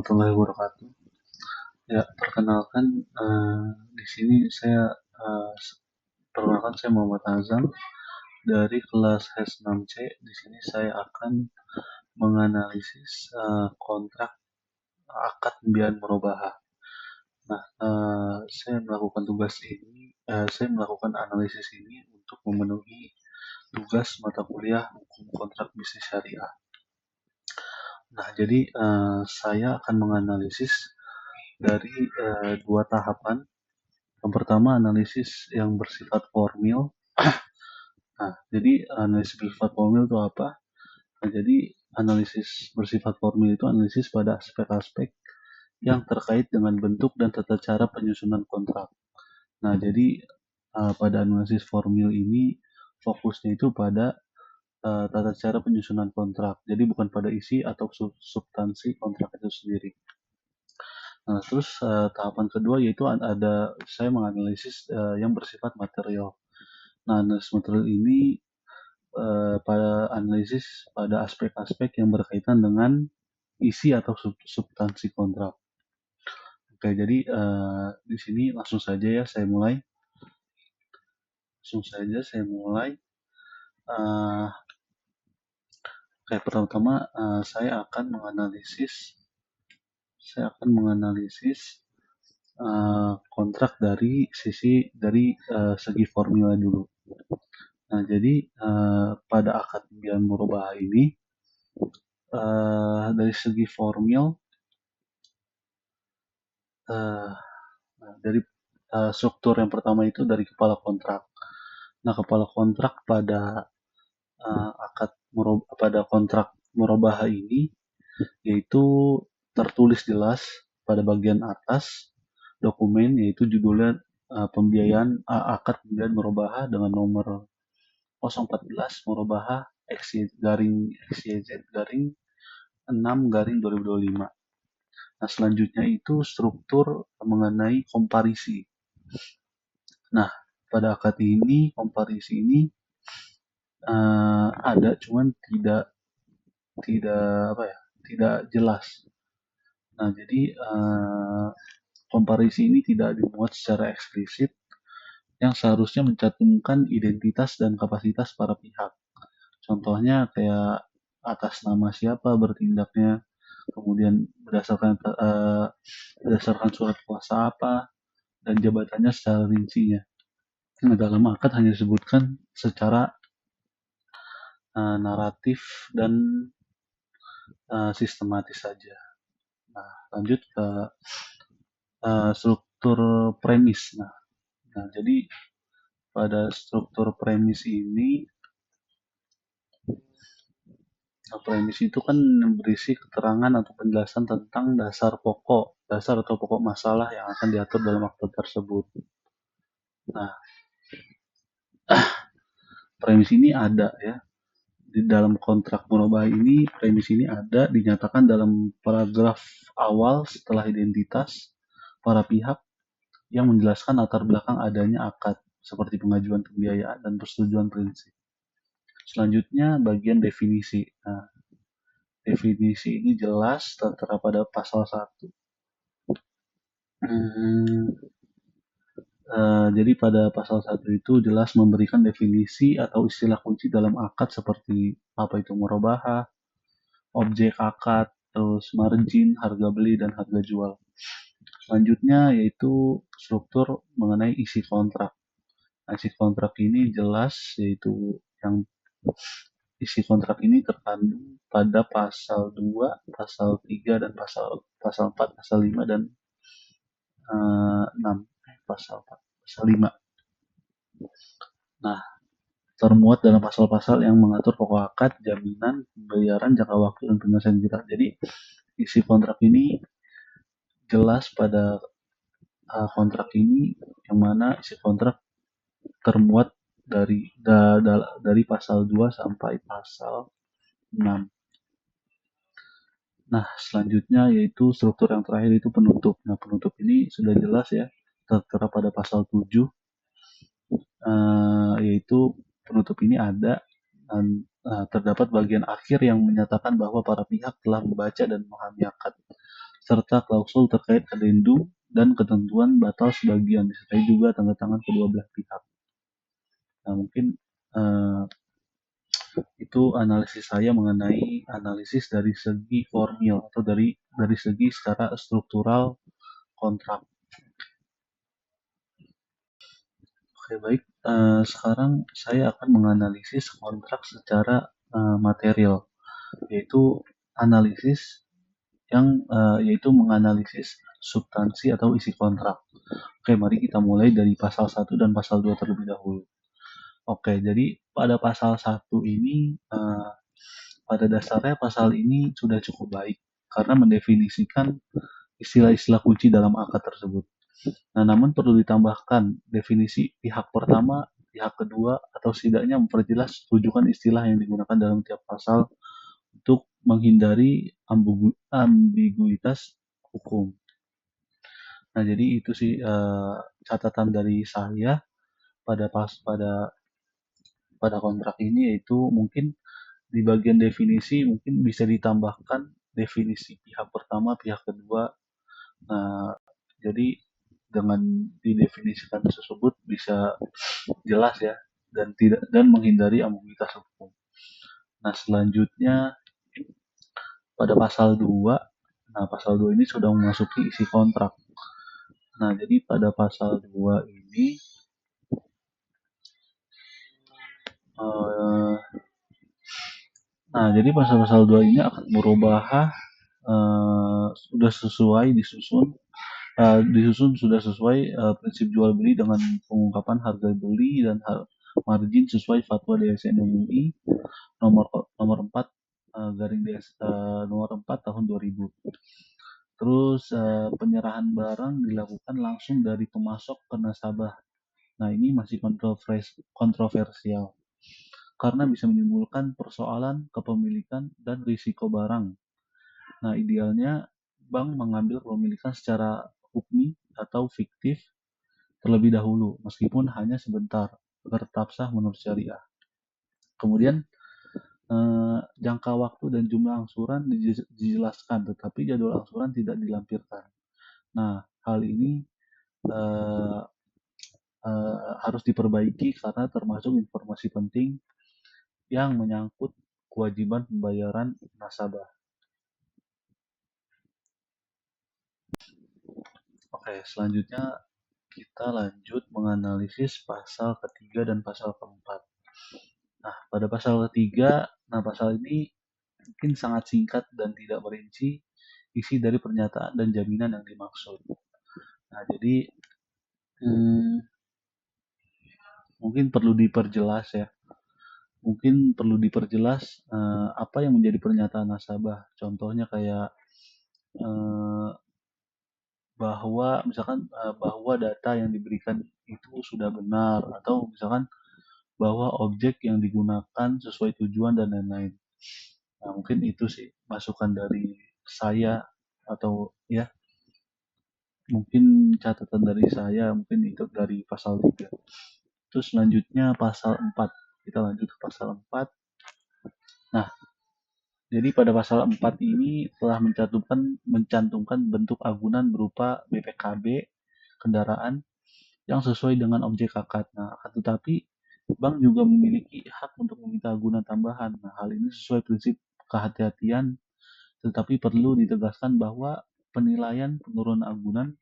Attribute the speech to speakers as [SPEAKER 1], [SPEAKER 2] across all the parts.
[SPEAKER 1] warahmatullahi wabarakatuh. Ya, perkenalkan di sini saya Muhammad Azam dari kelas HES 6C. Di sini saya akan menganalisis kontrak akad pembiayaan murabahah. Nah, saya melakukan analisis ini untuk memenuhi tugas mata kuliah hukum kontrak bisnis syariah. Nah, jadi saya akan menganalisis dari dua tahapan. Yang pertama, analisis yang bersifat formil. Nah, jadi analisis bersifat formil itu apa? Nah, jadi analisis bersifat formil itu analisis pada aspek-aspek yang terkait dengan bentuk dan tata cara penyusunan kontrak. Nah, jadi pada analisis formil ini fokusnya itu pada tata cara penyusunan kontrak. Jadi bukan pada isi atau substansi kontrak itu sendiri. Nah, terus tahapan kedua yaitu saya menganalisis yang bersifat material. Nah, analisis material ini pada analisis pada aspek-aspek yang berkaitan dengan isi atau substansi kontrak. Oke, jadi di sini langsung saja ya saya mulai. Oke, pertama saya akan menganalisis kontrak dari segi formula dulu. Nah, jadi pada akad pembiayaan murabahah ini dari segi formil dari struktur yang pertama itu dari kepala kontrak. Nah, kepala kontrak pada kontrak murabahah ini yaitu tertulis jelas pada bagian atas dokumen, yaitu judulnya pembiayaan akad pembiayaan murabahah dengan nomor 014 murabahah XYZ-6/2025. Nah, selanjutnya itu struktur mengenai komparisi. Nah, pada akad ini komparisi ini ada, cuman tidak jelas. Nah, jadi komparisi ini tidak dimuat secara eksplisit yang seharusnya mencantumkan identitas dan kapasitas para pihak. Contohnya kayak atas nama siapa bertindaknya, kemudian berdasarkan surat kuasa apa, dan jabatannya secara rincinya. Nah, dalam akad hanya disebutkan secara naratif dan sistematis saja. Nah, lanjut ke struktur premis. Nah, jadi pada struktur premis ini, premis itu kan berisi keterangan atau penjelasan tentang dasar atau pokok masalah yang akan diatur dalam akad tersebut. Nah, premis ini ada ya. Di dalam kontrak murabahah ini, premis ini ada dinyatakan dalam paragraf awal setelah identitas para pihak yang menjelaskan latar belakang adanya akad, seperti pengajuan pembiayaan dan persetujuan prinsip. Selanjutnya bagian definisi. Nah, definisi ini jelas tertera pada pasal 1. Jadi pada pasal 1 itu jelas memberikan definisi atau istilah kunci dalam akad seperti apa itu murabahah, objek akad, terus margin, harga beli, dan harga jual. Selanjutnya yaitu struktur mengenai isi kontrak. Nah, isi kontrak ini jelas, yaitu yang isi kontrak ini terkandung pada pasal 2, pasal 3, dan pasal 4, pasal 5, dan 6. Pasal 5. Nah, termuat dalam pasal-pasal yang mengatur pokok akad, jaminan, pembayaran, jangka waktu, dan penyelesaian kita. Jadi, isi kontrak ini jelas pada kontrak ini, yang mana isi kontrak termuat dari pasal 2 sampai pasal 6. Nah, selanjutnya yaitu struktur yang terakhir itu penutup. Nah, penutup ini sudah jelas ya, tertera pada pasal 7, yaitu penutup ini ada dan terdapat bagian akhir yang menyatakan bahwa para pihak telah membaca dan memahami akad serta klausul terkait adendum dan ketentuan batal sebagian, disertai juga tanda tangan kedua belah pihak. Nah, mungkin uh, itu analisis saya mengenai analisis dari segi formil atau dari segi secara struktural kontrak. Oke, baik. Sekarang saya akan menganalisis kontrak secara material, yaitu analisis yaitu menganalisis substansi atau isi kontrak. Oke, mari kita mulai dari pasal 1 dan pasal 2 terlebih dahulu. Oke, jadi pada pasal 1 ini pada dasarnya pasal ini sudah cukup baik karena mendefinisikan istilah-istilah kunci dalam akad tersebut. Nah, namun perlu ditambahkan definisi pihak pertama, pihak kedua, atau setidaknya memperjelas rujukan istilah yang digunakan dalam tiap pasal untuk menghindari ambiguitas hukum. Nah, jadi itu sih catatan dari saya pada kontrak ini, yaitu mungkin di bagian definisi mungkin bisa ditambahkan definisi pihak pertama, pihak kedua. Nah, jadi dengan didefinisikan tersebut bisa jelas ya dan menghindari ambiguitas hukum. Nah, selanjutnya pada pasal 2, nah pasal 2 ini sudah memasuki isi kontrak. Nah, jadi pada pasal 2 ini nah, jadi pasal-pasal 2 ini akan merubah sudah sesuai disusun sudah sesuai prinsip jual beli dengan pengungkapan harga beli dan margin sesuai fatwa DSN MUI nomor 4 garing DS nomor 4 tahun 2000. Terus penyerahan barang dilakukan langsung dari pemasok ke nasabah. Nah, ini masih kontroversial karena bisa menimbulkan persoalan kepemilikan dan risiko barang. Nah, idealnya bank mengambil kepemilikan secara hukmi atau fiktif terlebih dahulu, meskipun hanya sebentar, agar tetap sah menurut syariah. Kemudian jangka waktu dan jumlah angsuran dijelaskan, tetapi jadwal angsuran tidak dilampirkan. Nah, hal ini harus diperbaiki karena termasuk informasi penting yang menyangkut kewajiban pembayaran nasabah. Oke, selanjutnya kita lanjut menganalisis pasal ketiga dan pasal keempat. Nah, pada pasal ketiga, pasal ini mungkin sangat singkat dan tidak merinci isi dari pernyataan dan jaminan yang dimaksud. Nah, jadi mungkin perlu diperjelas ya. Mungkin perlu diperjelas apa yang menjadi pernyataan nasabah. Contohnya kayak bahwa misalkan bahwa data yang diberikan itu sudah benar, atau misalkan bahwa objek yang digunakan sesuai tujuan dan lain-lain. Nah, mungkin itu sih masukan dari saya, atau ya mungkin catatan dari saya, mungkin itu dari pasal 3. Terus selanjutnya pasal 4. Kita lanjut ke pasal 4. Nah, jadi pada pasal 4 ini telah mencantumkan bentuk agunan berupa BPKB kendaraan yang sesuai dengan objek akad. Nah, akan tetapi bank juga memiliki hak untuk meminta agunan tambahan. Nah, hal ini sesuai prinsip kehati-hatian, tetapi perlu ditegaskan bahwa penilaian penurunan agunan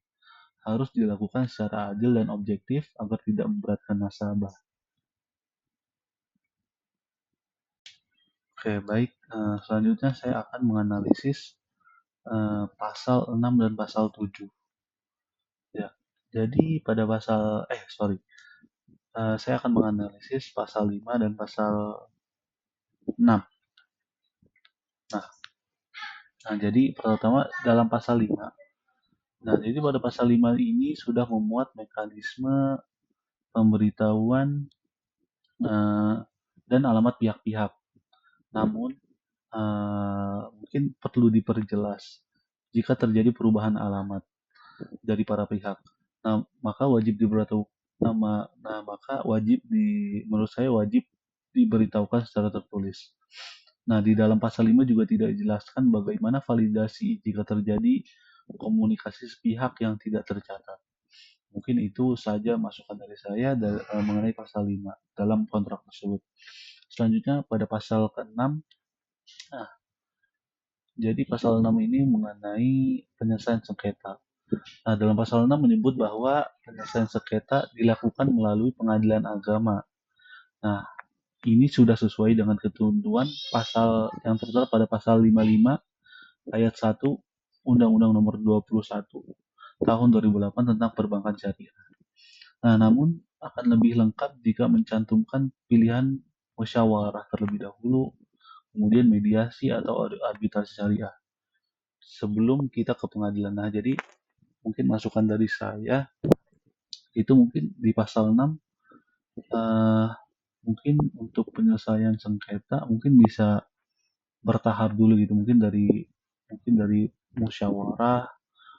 [SPEAKER 1] harus dilakukan secara adil dan objektif agar tidak memberatkan nasabah. Oke, baik. Selanjutnya saya akan menganalisis pasal 6 dan pasal 7. Ya, jadi pada saya akan menganalisis pasal 5 dan pasal 6. Nah, jadi pertama dalam pasal 5. Nah, jadi pada pasal 5 ini sudah memuat mekanisme pemberitahuan dan alamat pihak-pihak. Namun, mungkin perlu diperjelas jika terjadi perubahan alamat dari para pihak. Nah, maka menurut saya wajib diberitahukan secara tertulis. Nah, di dalam pasal 5 juga tidak dijelaskan bagaimana validasi jika terjadi komunikasi sepihak yang tidak tercatat. Mungkin itu saja masukan dari saya mengenai pasal 5 dalam kontrak tersebut. Selanjutnya pada pasal ke-6, nah, jadi pasal 6 ini mengenai penyelesaian sengketa. Nah, dalam pasal 6 menyebut bahwa penyelesaian sengketa dilakukan melalui pengadilan agama. Nah, ini sudah sesuai dengan ketentuan pasal yang tertera pada pasal 55 ayat 1 Undang-Undang Nomor 21 Tahun 2008 tentang Perbankan Syariah. Nah, namun akan lebih lengkap jika mencantumkan pilihan musyawarah terlebih dahulu, kemudian mediasi atau arbitrasi syariah sebelum kita ke pengadilan. Nah, jadi mungkin masukan dari saya itu mungkin di pasal 6 mungkin untuk penyelesaian sengketa mungkin bisa bertahap dulu gitu, mungkin dari musyawarah.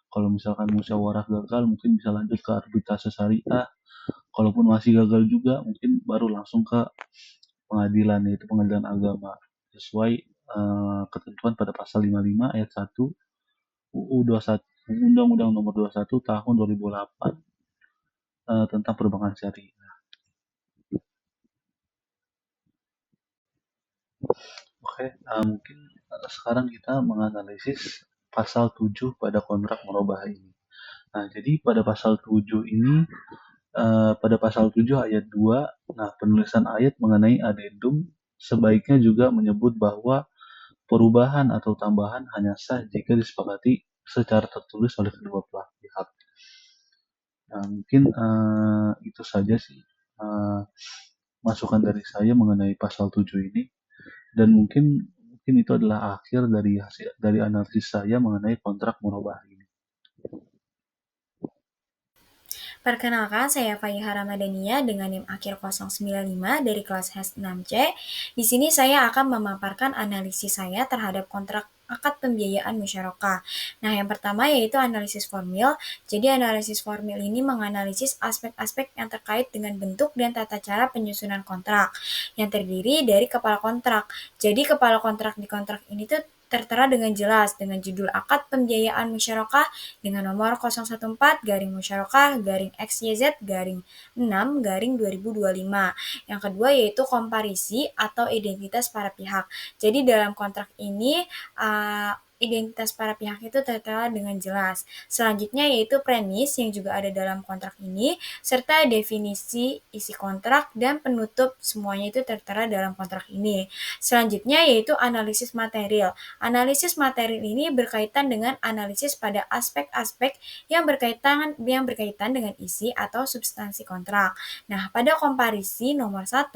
[SPEAKER 1] Kalau misalkan musyawarah gagal mungkin bisa lanjut ke arbitrase syariah. Kalaupun masih gagal juga mungkin baru langsung ke pengadilan, yaitu pengadilan agama sesuai ketentuan pada pasal 55 ayat 1 UU 21 Undang-Undang Nomor 21 Tahun 2008 tentang perbankan syariah. Oke, mungkin sekarang kita menganalisis pasal 7 pada kontrak merubah ini. Nah, jadi pada pasal 7 ini, pada pasal 7 ayat 2, nah penulisan ayat mengenai adendum sebaiknya juga menyebut bahwa perubahan atau tambahan hanya sah jika disepakati secara tertulis oleh kedua belah pihak. Nah, mungkin itu saja sih masukan dari saya mengenai pasal 7 ini. Dan mungkin itu adalah akhir dari analisis saya mengenai kontrak murabah ini.
[SPEAKER 2] Perkenalkan, saya Faiha Ramadhania dengan NIM akhir 095 dari kelas HES 6C. Di sini saya akan memaparkan analisis saya terhadap kontrak akad pembiayaan musyarakah. Nah, yang pertama yaitu analisis formil. Jadi, analisis formil ini menganalisis aspek-aspek yang terkait dengan bentuk dan tata cara penyusunan kontrak, yang terdiri dari kepala kontrak. Jadi, kepala kontrak di kontrak ini tuh tertera dengan jelas dengan judul akad pembiayaan musyarakah dengan nomor 014 garing musyarakah garing XYZ garing 6 garing 2025. Yang kedua yaitu komparisi atau identitas para pihak. Jadi dalam kontrak ini identitas para pihak itu tertera dengan jelas. Selanjutnya yaitu premis yang juga ada dalam kontrak ini, serta definisi isi kontrak dan penutup semuanya itu tertera dalam kontrak ini. Selanjutnya yaitu analisis material. Analisis material ini berkaitan dengan analisis pada aspek-aspek yang berkaitan dengan isi atau substansi kontrak. Nah, pada komparisi nomor 1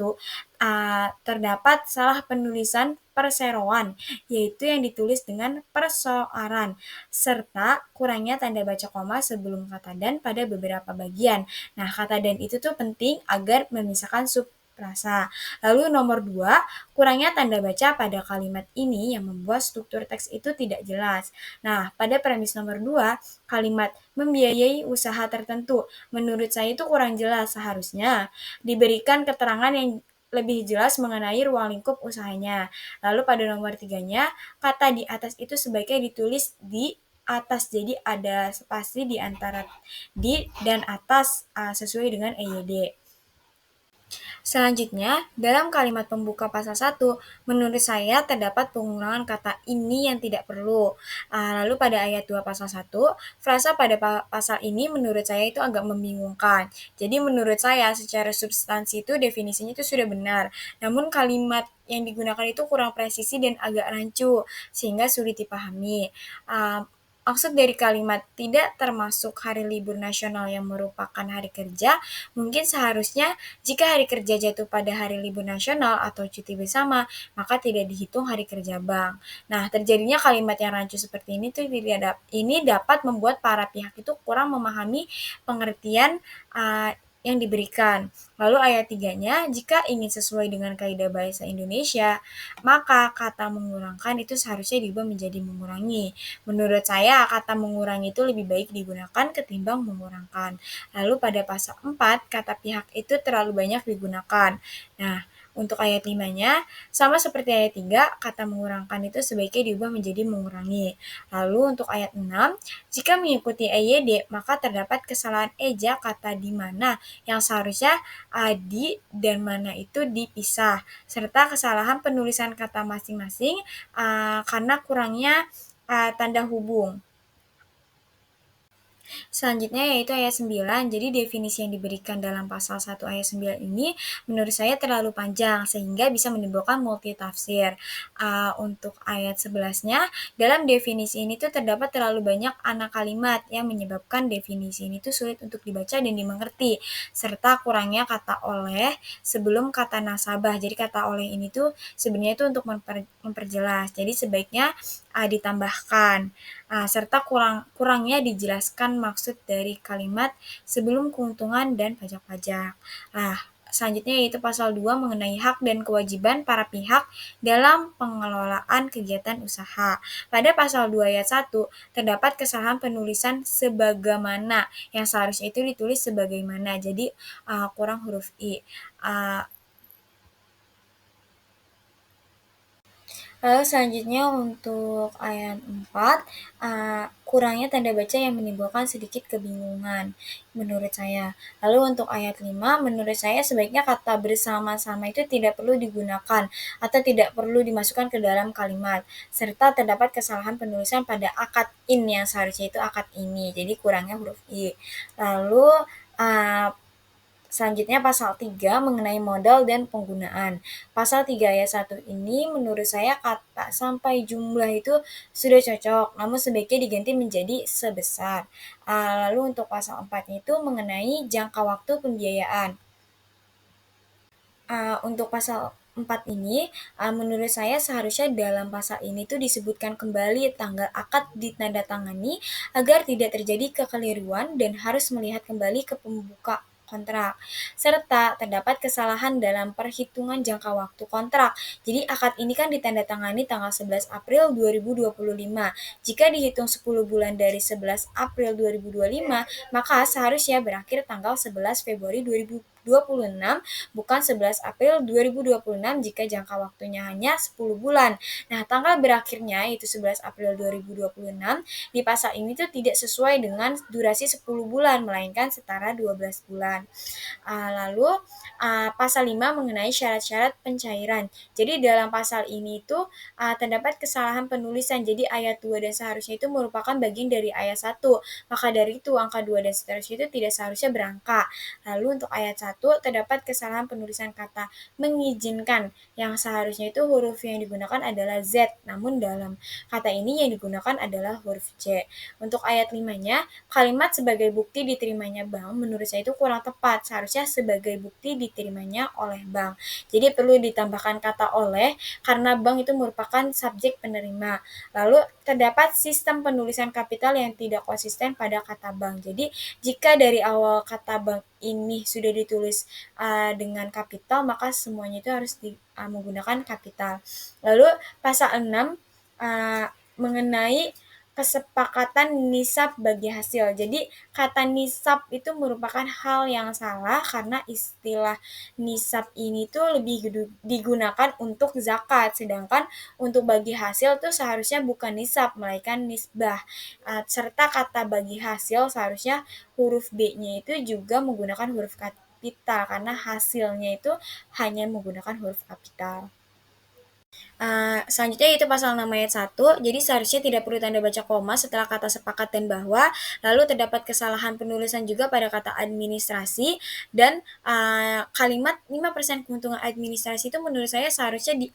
[SPEAKER 2] terdapat salah penulisan perseroan, yaitu yang ditulis dengan persoaran, serta kurangnya tanda baca koma sebelum kata dan pada beberapa bagian. Nah, kata dan itu tuh penting agar memisahkan subfrasa. Lalu nomor 2, kurangnya tanda baca pada kalimat ini yang membuat struktur teks itu tidak jelas. Nah, pada premis nomor 2, kalimat membiayai usaha tertentu, menurut saya itu kurang jelas. Seharusnya diberikan keterangan yang lebih jelas mengenai ruang lingkup usahanya. Lalu pada nomor 3-nya, kata di atas itu sebaiknya ditulis di atas, jadi ada spasi di antara di dan atas sesuai dengan EYD. Selanjutnya, dalam kalimat pembuka pasal 1, menurut saya terdapat pengurangan kata ini yang tidak perlu. Lalu pada ayat 2 pasal 1, frasa pada pasal ini menurut saya itu agak membingungkan. Jadi menurut saya secara substansi itu definisinya itu sudah benar. Namun kalimat yang digunakan itu kurang presisi dan agak rancu, sehingga sulit dipahami. Maksud dari kalimat tidak termasuk hari libur nasional yang merupakan hari kerja, mungkin seharusnya jika hari kerja jatuh pada hari libur nasional atau cuti bersama, maka tidak dihitung hari kerja bank. Nah, terjadinya kalimat yang rancu seperti ini dapat membuat para pihak itu kurang memahami pengertian yang diberikan. Lalu ayat 3-nya, jika ingin sesuai dengan kaidah bahasa Indonesia, maka kata mengurangkan itu seharusnya diubah menjadi mengurangi. Menurut saya, kata mengurangi itu lebih baik digunakan ketimbang mengurangkan. Lalu pada pasal 4, kata pihak itu terlalu banyak digunakan. Nah, Untuk ayat 5-nya, sama seperti ayat 3, kata mengurangkan itu sebaiknya diubah menjadi mengurangi. Lalu untuk ayat 6, jika mengikuti EYD, maka terdapat kesalahan eja kata di mana yang seharusnya di dan mana itu dipisah, serta kesalahan penulisan kata masing-masing karena kurangnya tanda hubung. Selanjutnya yaitu ayat 9. Jadi definisi yang diberikan dalam pasal 1 ayat 9 ini menurut saya terlalu panjang sehingga bisa menimbulkan multitafsir. Untuk ayat 11-nya, dalam definisi ini tuh terdapat terlalu banyak anak kalimat yang menyebabkan definisi ini tuh sulit untuk dibaca dan dimengerti, serta kurangnya kata oleh sebelum kata nasabah. Jadi kata oleh ini tuh sebenarnya itu untuk memperjelas. Jadi sebaiknya ditambahkan. Serta kurangnya dijelaskan maksud dari kalimat sebelum keuntungan dan pajak-pajak. Selanjutnya yaitu pasal 2 mengenai hak dan kewajiban para pihak dalam pengelolaan kegiatan usaha. Pada pasal 2 ayat 1 terdapat kesalahan penulisan sebagaimana yang seharusnya itu ditulis sebagaimana. Jadi kurang huruf i. Lalu selanjutnya untuk ayat 4, kurangnya tanda baca yang menimbulkan sedikit kebingungan menurut saya. Lalu untuk ayat 5, menurut saya sebaiknya kata bersama-sama itu tidak perlu digunakan atau tidak perlu dimasukkan ke dalam kalimat, serta terdapat kesalahan penulisan pada akad in yang seharusnya itu akad ini, jadi kurangnya huruf i. Lalu selanjutnya pasal 3 mengenai modal dan penggunaan. Pasal 3 ayat 1 ini menurut saya kata sampai jumlah itu sudah cocok, namun sebaiknya diganti menjadi sebesar. Lalu untuk pasal 4 itu mengenai jangka waktu pembiayaan. Untuk pasal 4 ini, menurut saya seharusnya dalam pasal ini tuh disebutkan kembali tanggal akad ditandatangani agar tidak terjadi kekeliruan dan harus melihat kembali ke pembuka kontrak, serta terdapat kesalahan dalam perhitungan jangka waktu kontrak. Jadi akad ini kan ditandatangani tanggal 11 April 2025. Jika dihitung 10 bulan dari 11 April 2025, maka seharusnya berakhir tanggal 11 Februari 2026, bukan 11 April 2026 jika jangka waktunya hanya 10 bulan. Nah, tanggal berakhirnya yaitu 11 April 2026 di pasal ini tuh tidak sesuai dengan durasi 10 bulan, melainkan setara 12 bulan. Lalu pasal 5 mengenai syarat-syarat pencairan. Jadi dalam pasal ini itu terdapat kesalahan penulisan. Jadi ayat 2 dan seharusnya itu merupakan bagian dari ayat 1. Maka dari itu angka 2 dan seterusnya itu tidak seharusnya berangka. Lalu untuk ayat 1 terdapat kesalahan penulisan kata mengizinkan yang seharusnya itu huruf yang digunakan adalah Z, namun dalam kata ini yang digunakan adalah huruf C. Untuk ayat 5-nya, kalimat sebagai bukti diterimanya bank menurut saya itu kurang tepat. Seharusnya sebagai bukti diterimanya oleh bank. Jadi perlu ditambahkan kata oleh karena bank itu merupakan subjek penerima. Lalu terdapat sistem penulisan kapital yang tidak konsisten pada kata bank. Jadi jika dari awal kata bank ini sudah ditulis dengan kapital, maka semuanya itu harus menggunakan kapital. Lalu pasal 6 mengenai kesepakatan nisab bagi hasil. Jadi kata nisab itu merupakan hal yang salah karena istilah nisab ini tuh lebih digunakan untuk zakat, sedangkan untuk bagi hasil tuh seharusnya bukan nisab melainkan nisbah. Serta kata bagi hasil seharusnya huruf B-nya itu juga menggunakan huruf kapital karena hasilnya itu hanya menggunakan huruf kapital. Selanjutnya itu pasal 6 ayat 1, jadi seharusnya tidak perlu tanda baca koma setelah kata sepakat dan bahwa, lalu terdapat kesalahan penulisan juga pada kata administrasi, dan kalimat 5% keuntungan administrasi itu menurut saya seharusnya di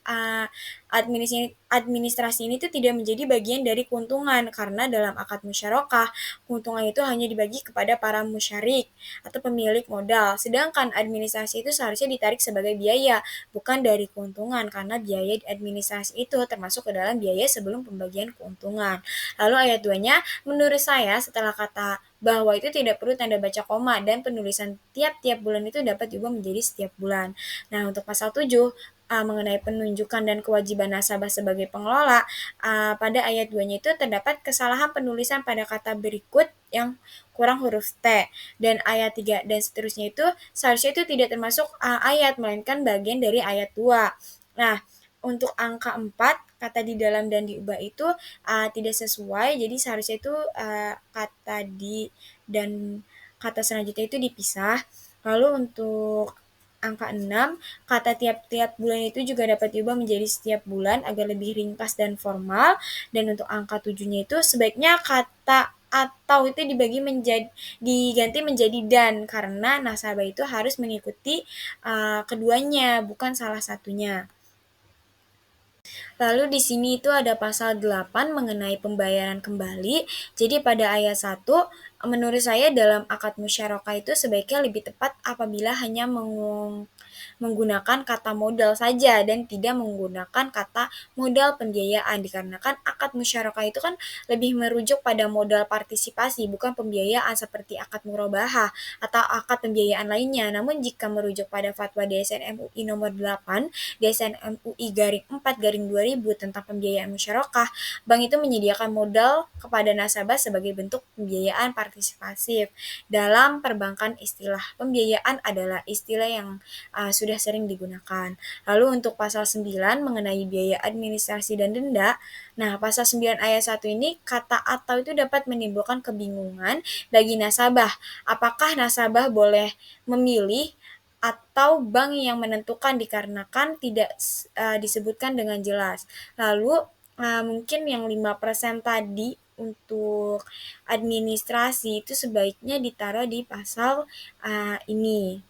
[SPEAKER 2] administrasi ini tuh tidak menjadi bagian dari keuntungan, karena dalam akad musyarakah, keuntungan itu hanya dibagi kepada para musyarik atau pemilik modal, sedangkan administrasi itu seharusnya ditarik sebagai biaya, bukan dari keuntungan, karena biaya administrasi itu termasuk ke dalam biaya sebelum pembagian keuntungan. Lalu ayat 2-nya, menurut saya setelah kata bahwa itu tidak perlu tanda baca koma dan penulisan tiap-tiap bulan itu dapat diubah menjadi setiap bulan. Nah, untuk pasal 7, mengenai penunjukan dan kewajiban nasabah sebagai pengelola, pada ayat 2-nya itu terdapat kesalahan penulisan pada kata berikut yang kurang huruf T, dan ayat 3 dan seterusnya itu seharusnya itu tidak termasuk ayat, melainkan bagian dari ayat 2. Nah, untuk angka 4 kata di dalam dan diubah itu tidak sesuai, jadi seharusnya itu kata di dan kata selanjutnya itu dipisah. Lalu untuk angka 6 kata tiap-tiap bulan itu juga dapat diubah menjadi setiap bulan agar lebih ringkas dan formal. Dan untuk angka 7-nya itu sebaiknya kata atau itu diganti menjadi dan, karena nasabah itu harus mengikuti keduanya, bukan salah satunya. Lalu di sini itu ada pasal 8 mengenai pembayaran kembali. Jadi pada ayat 1, menurut saya dalam akad musyarakah itu sebaiknya lebih tepat apabila hanya menggunakan kata modal saja dan tidak menggunakan kata modal pembiayaan, dikarenakan akad musyarakah itu kan lebih merujuk pada modal partisipasi, bukan pembiayaan seperti akad murabahah atau akad pembiayaan lainnya. Namun jika merujuk pada fatwa DSN MUI nomor 8, DSN MUI garing 4 garing 2000 tentang pembiayaan musyarakah, bank itu menyediakan modal kepada nasabah sebagai bentuk pembiayaan partisipasif. Dalam perbankan, istilah pembiayaan adalah istilah yang sudah sering digunakan. Lalu untuk pasal 9 mengenai biaya administrasi dan denda, nah pasal 9 ayat 1 ini kata atau itu dapat menimbulkan kebingungan bagi nasabah. Apakah nasabah boleh memilih atau bank yang menentukan, dikarenakan tidak disebutkan dengan jelas. Lalu mungkin yang 5% tadi untuk administrasi itu sebaiknya ditaruh di pasal ini.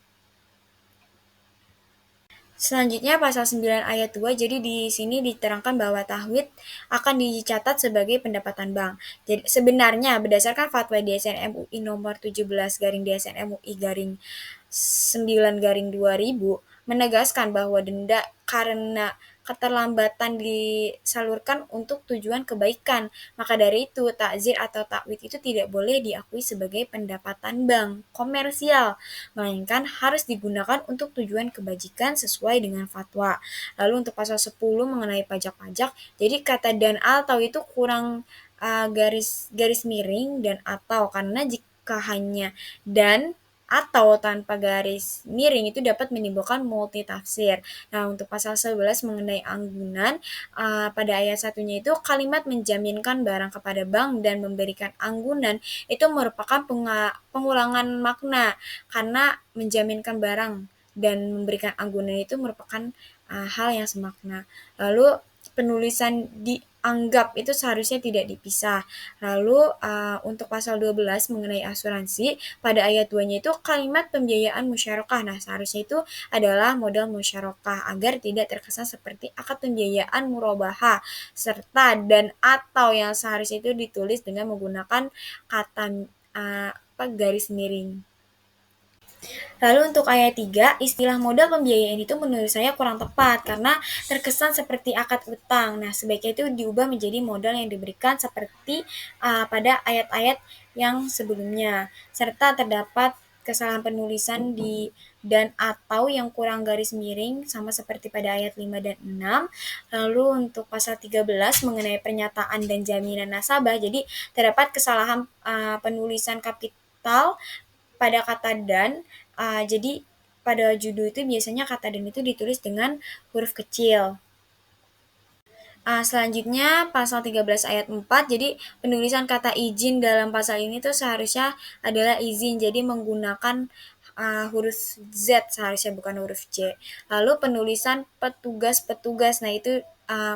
[SPEAKER 2] Selanjutnya pasal 9 ayat 2, jadi di sini diterangkan bahwa tahwid akan dicatat sebagai pendapatan bank. Jadi sebenarnya berdasarkan fatwa DSN MUI nomor 17 garing DSN MUI garing 9 garing 2000 menegaskan bahwa denda karena keterlambatan disalurkan untuk tujuan kebaikan. Maka dari itu, takzir atau takwid itu tidak boleh diakui sebagai pendapatan bank komersial, melainkan harus digunakan untuk tujuan kebajikan sesuai dengan fatwa. Lalu untuk pasal 10 mengenai pajak-pajak, jadi kata dan atau itu kurang garis miring dan atau, karena jika hanya dan atau tanpa garis miring itu dapat menimbulkan multitafsir. Nah, untuk pasal 11 mengenai anggunan, pada ayat satunya itu kalimat menjaminkan barang kepada bank dan memberikan anggunan itu merupakan pengulangan makna, karena menjaminkan barang dan memberikan anggunan itu merupakan hal yang semakna. Lalu penulisan dianggap itu seharusnya tidak dipisah. Lalu untuk pasal 12 mengenai asuransi, pada ayat 2-nya itu kalimat pembiayaan musyarakah. Nah, seharusnya itu adalah modal musyarakah agar tidak terkesan seperti akad pembiayaan murabahah, serta dan atau yang seharusnya itu ditulis dengan menggunakan kata garis miring. Lalu untuk ayat 3, istilah modal pembiayaan itu menurut saya kurang tepat karena terkesan seperti akad utang. Nah, sebaiknya itu diubah menjadi modal yang diberikan seperti pada ayat-ayat yang sebelumnya. Serta terdapat kesalahan penulisan di dan atau yang kurang garis miring sama seperti pada ayat 5 dan 6. Lalu untuk pasal 13 mengenai pernyataan dan jaminan nasabah, jadi terdapat kesalahan penulisan kapital pada kata dan, jadi pada judul itu biasanya kata dan itu ditulis dengan huruf kecil. Selanjutnya pasal 13 ayat 4, jadi penulisan kata izin dalam pasal ini tuh seharusnya adalah izin, jadi menggunakan huruf Z seharusnya, bukan huruf J. Lalu penulisan petugas-petugas, nah itu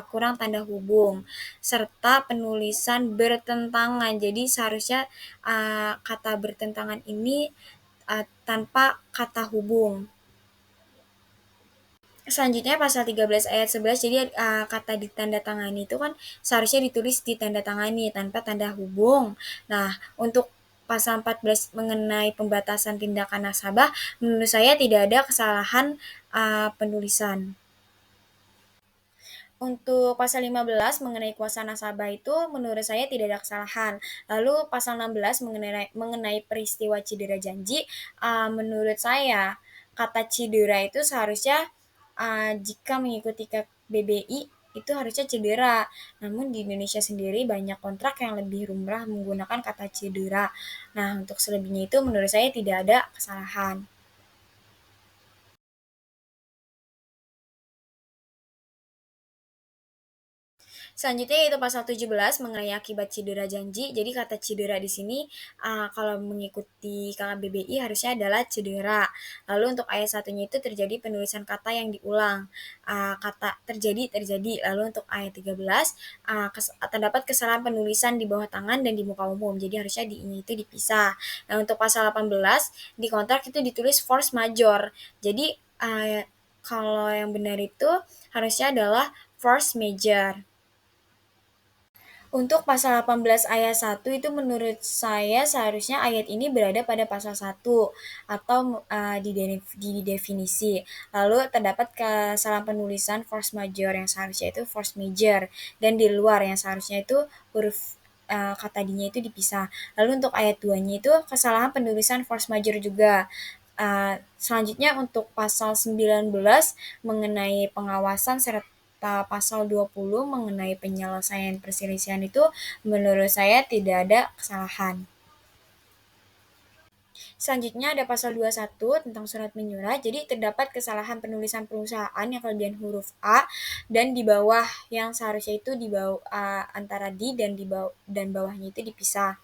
[SPEAKER 2] kurang tanda hubung. Serta penulisan bertentangan, jadi seharusnya kata bertentangan ini tanpa kata hubung. Selanjutnya pasal 13 ayat 11, jadi kata ditandatangani itu kan seharusnya ditulis ditandatangani tanpa tanda hubung. Nah, untuk pasal 14 mengenai pembatasan tindakan nasabah, menurut saya tidak ada kesalahan penulisan. Untuk pasal 15 mengenai kuasa nasabah itu menurut saya tidak ada kesalahan. Lalu pasal 16 mengenai peristiwa cedera janji, menurut saya kata cedera itu seharusnya jika mengikuti KBBI itu harusnya cedera. Namun di Indonesia sendiri banyak kontrak yang lebih lumrah menggunakan kata cedera. Nah, untuk selebihnya itu menurut saya tidak ada kesalahan. Selanjutnya yaitu pasal 17 mengenai akibat cedera janji. Jadi kata cedera di sini kalau mengikuti KKBBI harusnya adalah cedera. Lalu untuk ayat satunya itu terjadi penulisan kata yang diulang. Kata terjadi. Lalu untuk ayat 13 terdapat kesalahan penulisan di bawah tangan dan di muka umum. Jadi harusnya ini itu dipisah. Nah, untuk pasal 18 di kontrak itu ditulis force major. Jadi kalau yang benar itu harusnya adalah force major. Untuk pasal 18 ayat 1 itu menurut saya seharusnya ayat ini berada pada pasal 1 atau di definisi. Lalu terdapat kesalahan penulisan force major yang seharusnya itu force major dan di luar yang seharusnya itu huruf kata D-nya itu dipisah. Lalu untuk ayat 2-nya itu kesalahan penulisan force major juga. Selanjutnya untuk pasal 19 mengenai pengawasan serta pasal 20 mengenai penyelesaian perselisihan itu menurut saya tidak ada kesalahan. Selanjutnya ada pasal 21 tentang surat menyurat. Jadi terdapat kesalahan penulisan perusahaan yang kelebihan huruf A dan di bawah yang seharusnya itu di bawah antara D dan di bawah dan bawahnya itu dipisah.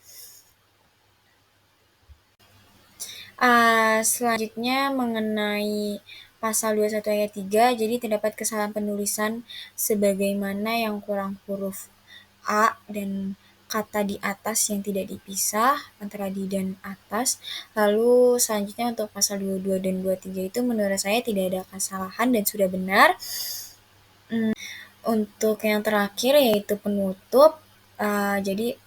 [SPEAKER 2] Selanjutnya mengenai pasal 21 ayat 3, jadi terdapat kesalahan penulisan sebagaimana yang kurang huruf A dan kata di atas yang tidak dipisah antara di dan atas. Lalu selanjutnya untuk pasal 22 dan 23 itu menurut saya tidak ada kesalahan dan sudah benar. Untuk yang terakhir yaitu penutup, jadi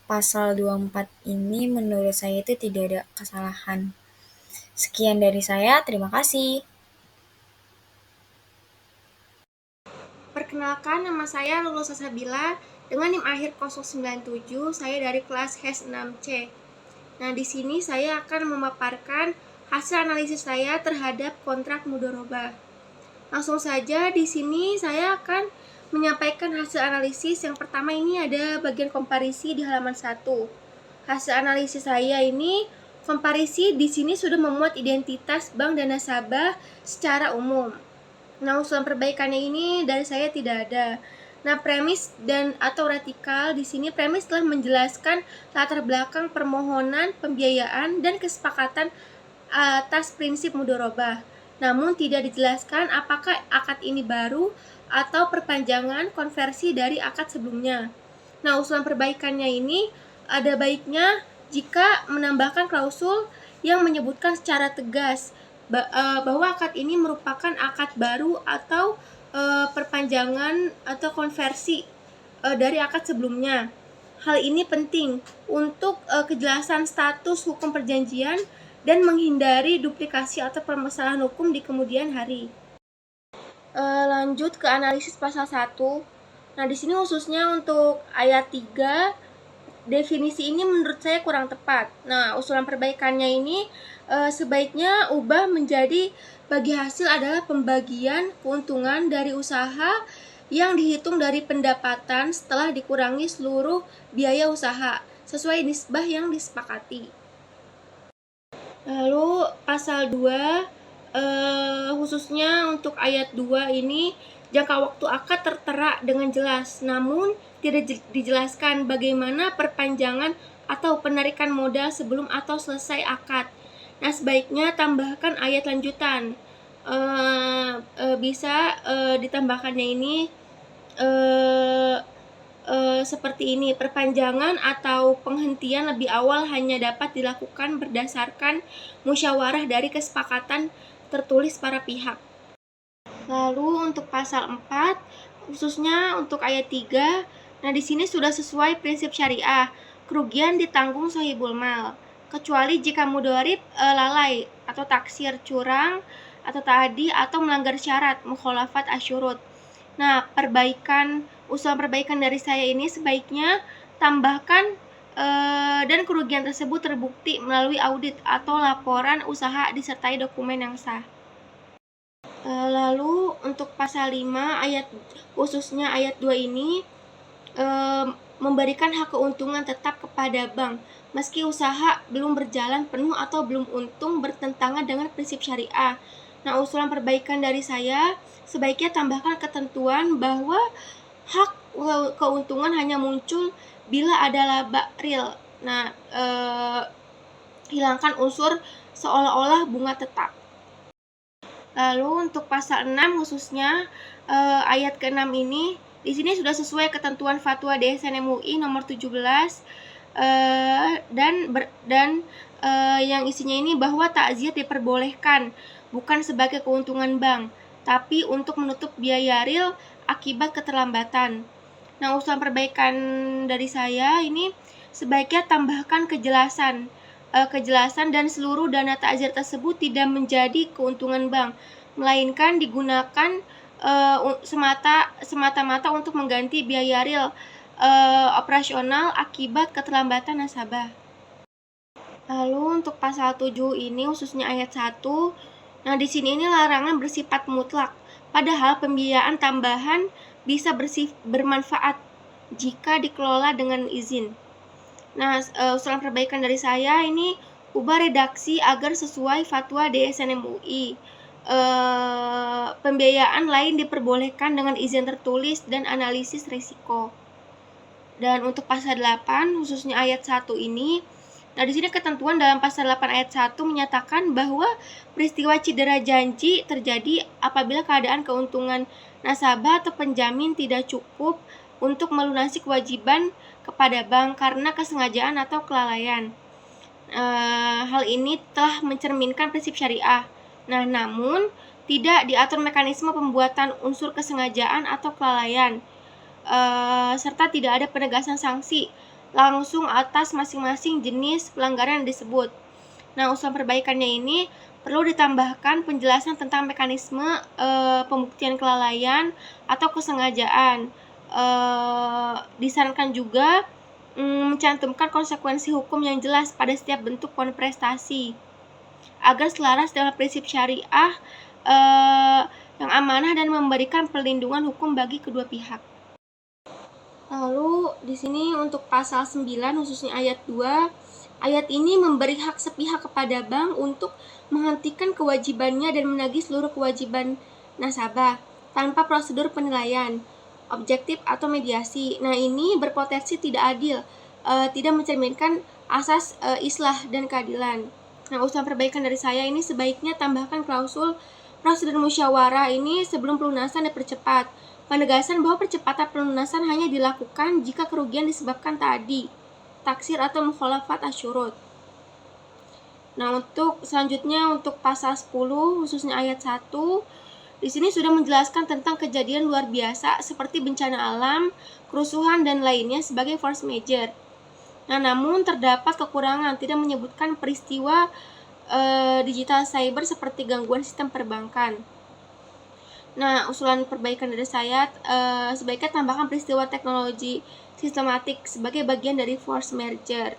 [SPEAKER 2] pasal 24 ini menurut saya itu tidak ada kesalahan. Sekian dari saya, terima kasih.
[SPEAKER 3] Perkenalkan, nama saya Lulu Sasabila dengan NIM akhir 097. Saya dari kelas HES 6C. Nah, di sini saya akan memaparkan hasil analisis saya terhadap kontrak mudharabah. Langsung saja di sini saya akan menyampaikan hasil analisis. Yang pertama ini ada bagian komparisi di halaman 1. Hasil analisis saya ini komparisi di sini sudah memuat identitas bank dan nasabah secara umum. Nah, usulan perbaikannya ini dari saya tidak ada. Nah, premis dan atau radikal di sini premis telah menjelaskan latar belakang permohonan pembiayaan dan kesepakatan atas prinsip mudharabah. Namun tidak dijelaskan apakah akad ini baru atau perpanjangan konversi dari akad sebelumnya. Nah, usulan perbaikannya ini ada baiknya jika menambahkan klausul yang menyebutkan secara tegas bahwa akad ini merupakan akad baru atau perpanjangan atau konversi dari akad sebelumnya. Hal ini penting untuk kejelasan status hukum perjanjian dan menghindari duplikasi atau permasalahan hukum di kemudian hari. Lanjut ke analisis pasal 1. Nah, di sini khususnya untuk ayat 3, definisi ini menurut saya kurang tepat. Nah, usulan perbaikannya ini sebaiknya ubah menjadi bagi hasil adalah pembagian keuntungan dari usaha yang dihitung dari pendapatan setelah dikurangi seluruh biaya usaha sesuai nisbah yang disepakati. Lalu pasal 2 khususnya untuk ayat 2 ini jangka waktu akad tertera dengan jelas, namun tidak dijelaskan bagaimana perpanjangan atau penarikan modal sebelum atau selesai akad. Nah, sebaiknya tambahkan ayat lanjutan. Bisa ditambahkannya ini seperti ini, perpanjangan atau penghentian lebih awal hanya dapat dilakukan berdasarkan musyawarah dari kesepakatan tertulis para pihak. Lalu untuk pasal 4, khususnya untuk ayat 3, nah di sini sudah sesuai prinsip syariah, kerugian ditanggung sahibul mal, kecuali jika mudharib lalai atau taksir curang atau ta'adi atau melanggar syarat mukhalafat asyurut. Nah, usulan perbaikan dari saya ini sebaiknya tambahkan dan kerugian tersebut terbukti melalui audit atau laporan usaha disertai dokumen yang sah. Lalu untuk pasal 5 khususnya ayat 2 ini memberikan hak keuntungan tetap kepada bank meski usaha belum berjalan penuh atau belum untung bertentangan dengan prinsip syariah. Nah, usulan perbaikan dari saya sebaiknya tambahkan ketentuan bahwa hak keuntungan hanya muncul bila ada laba real. Nah, hilangkan unsur seolah-olah bunga tetap. Lalu untuk pasal 6 khususnya ayat ke-6 ini di sini sudah sesuai ketentuan fatwa DSN MUI nomor 17 dan yang isinya ini bahwa takziah diperbolehkan bukan sebagai keuntungan bank, tapi untuk menutup biaya real akibat keterlambatan. Nah, usulan perbaikan dari saya ini sebaiknya tambahkan kejelasan dan seluruh dana takziah tersebut tidak menjadi keuntungan bank, melainkan digunakan semata-mata untuk mengganti biaya real operasional akibat keterlambatan nasabah. Lalu untuk pasal 7 ini khususnya ayat 1, nah di sini ini larangan bersifat mutlak, padahal pembiayaan tambahan bisa bermanfaat jika dikelola dengan izin. Nah, usulan perbaikan dari saya ini ubah redaksi agar sesuai fatwa DSN MUI. Pembiayaan lain diperbolehkan dengan izin tertulis dan analisis risiko. Dan untuk pasal 8 khususnya ayat 1 ini, nah di sini ketentuan dalam pasal 8 ayat 1 menyatakan bahwa peristiwa cedera janji terjadi apabila keadaan keuntungan nasabah atau penjamin tidak cukup untuk melunasi kewajiban kepada bank karena kesengajaan atau kelalaian. Hal ini telah mencerminkan prinsip syariah. Nah, namun tidak diatur mekanisme pembuatan unsur kesengajaan atau kelalaian, serta tidak ada penegasan sanksi langsung atas masing-masing jenis pelanggaran yang disebut. Nah, usulan perbaikannya ini perlu ditambahkan penjelasan tentang mekanisme pembuktian kelalaian atau kesengajaan. Disarankan juga mencantumkan konsekuensi hukum yang jelas pada setiap bentuk kontrprestasi agar selaras dengan prinsip syariah yang amanah dan memberikan perlindungan hukum bagi kedua pihak. Lalu di sini untuk pasal 9 khususnya ayat 2, ayat ini memberi hak sepihak kepada bank untuk menghentikan kewajibannya dan menagih seluruh kewajiban nasabah tanpa prosedur penilaian objektif atau mediasi. Nah, ini berpotensi tidak adil, tidak mencerminkan asas islah dan keadilan. Nah, usulan perbaikan dari saya ini sebaiknya tambahkan klausul prosedur musyawarah ini sebelum pelunasan dipercepat. Penegasan bahwa percepatan pelunasan hanya dilakukan jika kerugian disebabkan ta'adi, taksir atau mukhalafat asyurut. Nah, untuk selanjutnya untuk pasal 10 khususnya ayat 1, di sini sudah menjelaskan tentang kejadian luar biasa seperti bencana alam, kerusuhan, dan lainnya sebagai force majeure. Nah, namun terdapat kekurangan, tidak menyebutkan peristiwa digital cyber seperti gangguan sistem perbankan. Nah, usulan perbaikan dari saya sebaiknya tambahkan peristiwa teknologi sistematik sebagai bagian dari force majeure.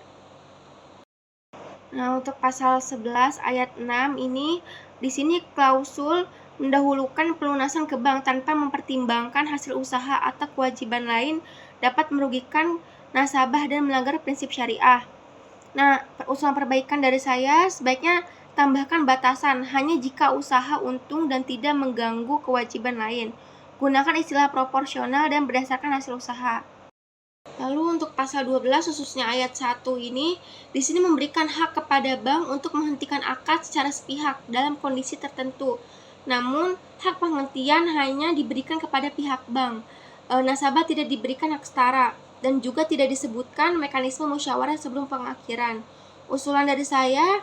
[SPEAKER 3] Nah, untuk pasal 11 ayat 6 ini di sini klausul mendahulukan pelunasan ke bank tanpa mempertimbangkan hasil usaha atau kewajiban lain dapat merugikan nasabah dan melanggar prinsip syariah. Nah, usulan perbaikan dari saya sebaiknya tambahkan batasan hanya jika usaha untung dan tidak mengganggu kewajiban lain. Gunakan istilah proporsional dan berdasarkan hasil usaha. Lalu untuk pasal 12 khususnya ayat 1 ini di sini memberikan hak kepada bank untuk menghentikan akad secara sepihak dalam kondisi tertentu. Namun, hak penghentian hanya diberikan kepada pihak bank. Nasabah tidak diberikan hak setara dan juga tidak disebutkan mekanisme musyawarah sebelum pengakhiran. Usulan dari saya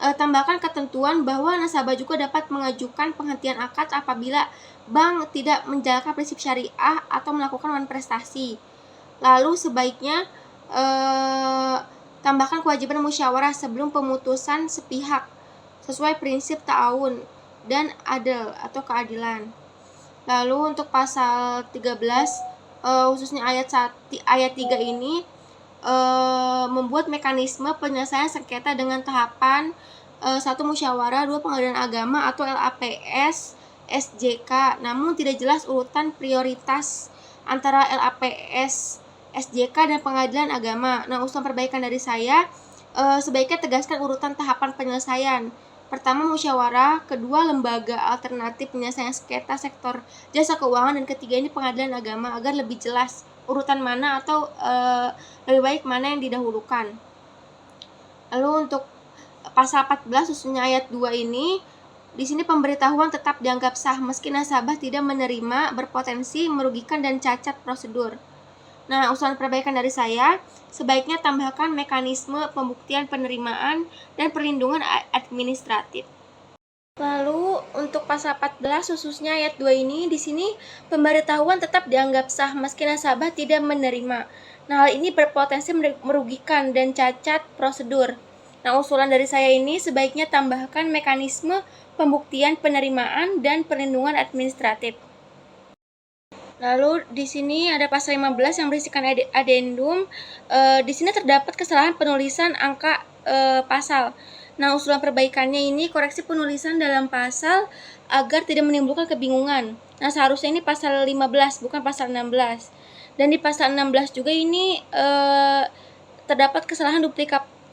[SPEAKER 3] tambahkan ketentuan bahwa nasabah juga dapat mengajukan penghentian akad apabila bank tidak menjalankan prinsip syariah atau melakukan manifestasi. Lalu sebaiknya tambahkan kewajiban musyawarah sebelum pemutusan sepihak sesuai prinsip ta'awun dan adil atau keadilan. Lalu untuk pasal 13 khususnya ayat 3 ini membuat mekanisme penyelesaian sengketa dengan tahapan 1 musyawarah, 2 pengadilan agama atau LAPS, SJK, namun tidak jelas urutan prioritas antara LAPS, SJK, dan Pengadilan Agama. Nah, usulan perbaikan dari saya, sebaiknya tegaskan urutan tahapan penyelesaian. Pertama, musyawarah, kedua, lembaga alternatif penyelesaian sengketa sektor jasa keuangan, dan ketiga ini Pengadilan Agama, agar lebih jelas urutan mana atau lebih baik mana yang didahulukan. Lalu untuk pasal 14 khususnya ayat 2 ini, di sini pemberitahuan tetap dianggap sah meski nasabah tidak menerima, berpotensi merugikan dan cacat prosedur. Nah, usulan perbaikan dari saya, sebaiknya tambahkan mekanisme pembuktian penerimaan dan perlindungan administratif. Lalu untuk pasal 14 khususnya ayat 2 ini, di sini pemberitahuan tetap dianggap sah meski nasabah tidak menerima. Nah, hal ini berpotensi merugikan dan cacat prosedur. Nah, usulan dari saya ini sebaiknya tambahkan mekanisme pembuktian penerimaan dan perlindungan administratif. Lalu di sini ada pasal 15 yang berisikan adendum. Di sini terdapat kesalahan penulisan angka pasal. Nah, usulan perbaikannya ini koreksi penulisan dalam pasal agar tidak menimbulkan kebingungan. Nah, seharusnya ini pasal 15 bukan pasal 16. Dan di pasal 16 juga ini terdapat kesalahan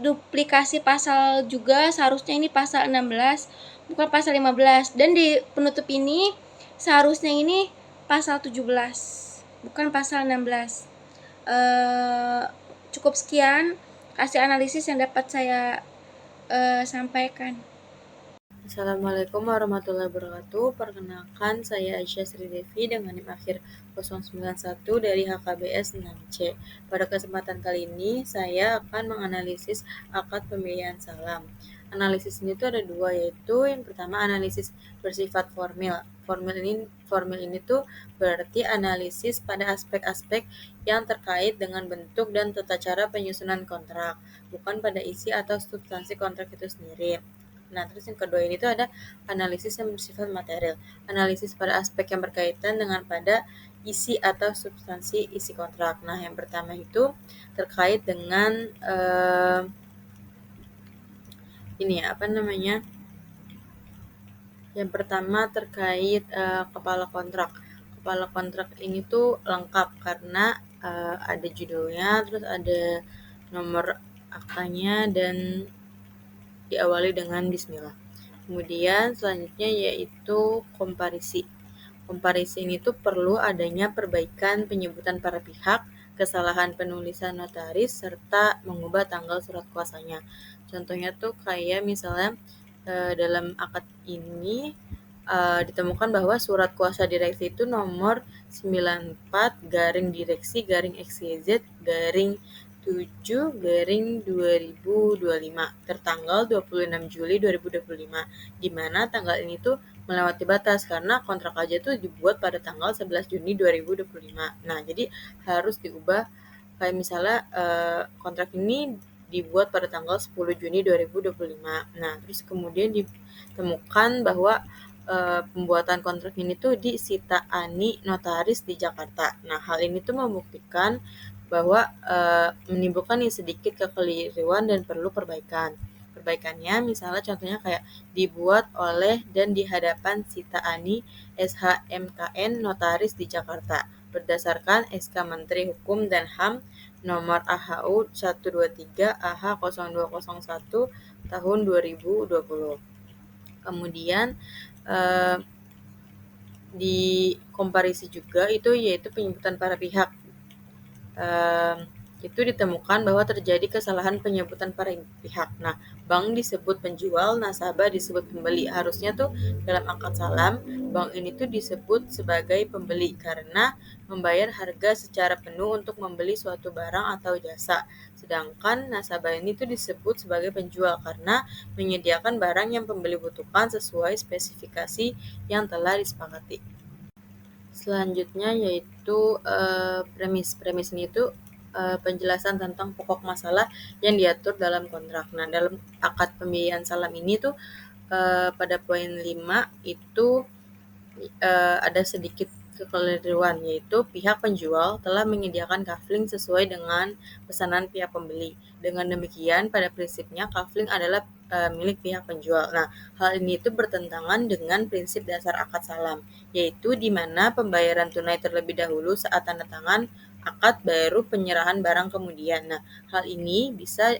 [SPEAKER 3] duplikasi pasal juga, seharusnya ini pasal 16 bukan pasal 15. Dan di penutup ini seharusnya ini pasal 17 bukan pasal 16. Cukup sekian hasil analisis yang dapat saya sampaikan.
[SPEAKER 4] Assalamualaikum warahmatullahi wabarakatuh. Perkenalkan, saya Aisyah Sri Devi dengan NIM akhir 091 dari HKBS 6C. Pada kesempatan kali ini, saya akan menganalisis akad pembiayaan salam. Analisis ini tuh ada dua, yaitu yang pertama analisis bersifat formil. Formil ini tuh berarti analisis pada aspek-aspek yang terkait dengan bentuk dan tata cara penyusunan kontrak, bukan pada isi atau substansi kontrak itu sendiri. Nah, terus yang kedua ini tuh ada analisis yang bersifat material. Analisis pada aspek yang berkaitan dengan pada isi atau substansi isi kontrak. Nah, yang pertama itu terkait dengan Yang pertama terkait kepala kontrak. Kepala kontrak ini tuh lengkap karena ada judulnya, terus ada nomor aktanya, dan diawali dengan bismillah. Kemudian selanjutnya yaitu komparisi. Komparisi ini tuh perlu adanya perbaikan penyebutan para pihak, kesalahan penulisan notaris, serta mengubah tanggal surat kuasanya. Contohnya tuh kayak misalnya dalam akad ini ditemukan bahwa surat kuasa direksi itu nomor 94-DXC-7-2025 tertanggal 26 Juli 2025, di mana tanggal ini tuh melewati batas karena kontrak aja tuh dibuat pada tanggal 11 Juni 2025. Nah, jadi harus diubah, kayak misalnya kontrak ini dibuat pada tanggal 10 Juni 2025. Nah, terus kemudian ditemukan bahwa pembuatan kontrak ini tuh di Sitaani Notaris di Jakarta. Nah, hal ini tuh membuktikan bahwa menimbulkan sedikit kekeliruan dan perlu perbaikan. Perbaikannya misalnya contohnya kayak dibuat oleh dan di hadapan Sitaani SHMKN Notaris di Jakarta berdasarkan SK Menteri Hukum dan HAM nomor AHU 123 AH 0201 tahun 2020. Kemudian di komparisi juga itu yaitu penyebutan para pihak. Itu ditemukan bahwa terjadi kesalahan penyebutan para pihak. Nah, bank disebut penjual, nasabah disebut pembeli. Harusnya tuh dalam akad salam, bank ini tuh disebut sebagai pembeli karena membayar harga secara penuh untuk membeli suatu barang atau jasa. Sedangkan nasabah ini tuh disebut sebagai penjual karena menyediakan barang yang pembeli butuhkan sesuai spesifikasi yang telah disepakati. Selanjutnya yaitu premis. Premis ini itu penjelasan tentang pokok masalah yang diatur dalam kontrak. Nah, dalam akad pembiayaan salam ini tuh pada poin 5 itu ada sedikit kekeliruan, yaitu pihak penjual telah menyediakan kafling sesuai dengan pesanan pihak pembeli. Dengan demikian, pada prinsipnya kafling adalah milik pihak penjual. Nah, hal ini itu bertentangan dengan prinsip dasar akad salam, yaitu di mana pembayaran tunai terlebih dahulu saat tanda tangan akad baru penyerahan barang kemudian. Nah, hal ini bisa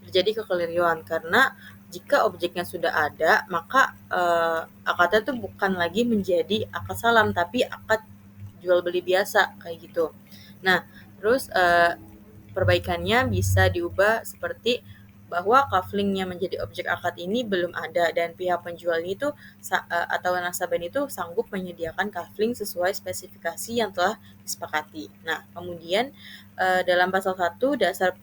[SPEAKER 4] terjadi kekeliruan karena jika objeknya sudah ada, maka akadnya itu bukan lagi menjadi akad salam, tapi akad jual beli biasa kayak gitu. Nah, terus perbaikannya bisa diubah seperti bahwa kaflingnya menjadi objek akad ini belum ada dan pihak penjual itu atau nasabah itu sanggup menyediakan kafling sesuai spesifikasi yang telah disepakati. Nah, kemudian dalam pasal 1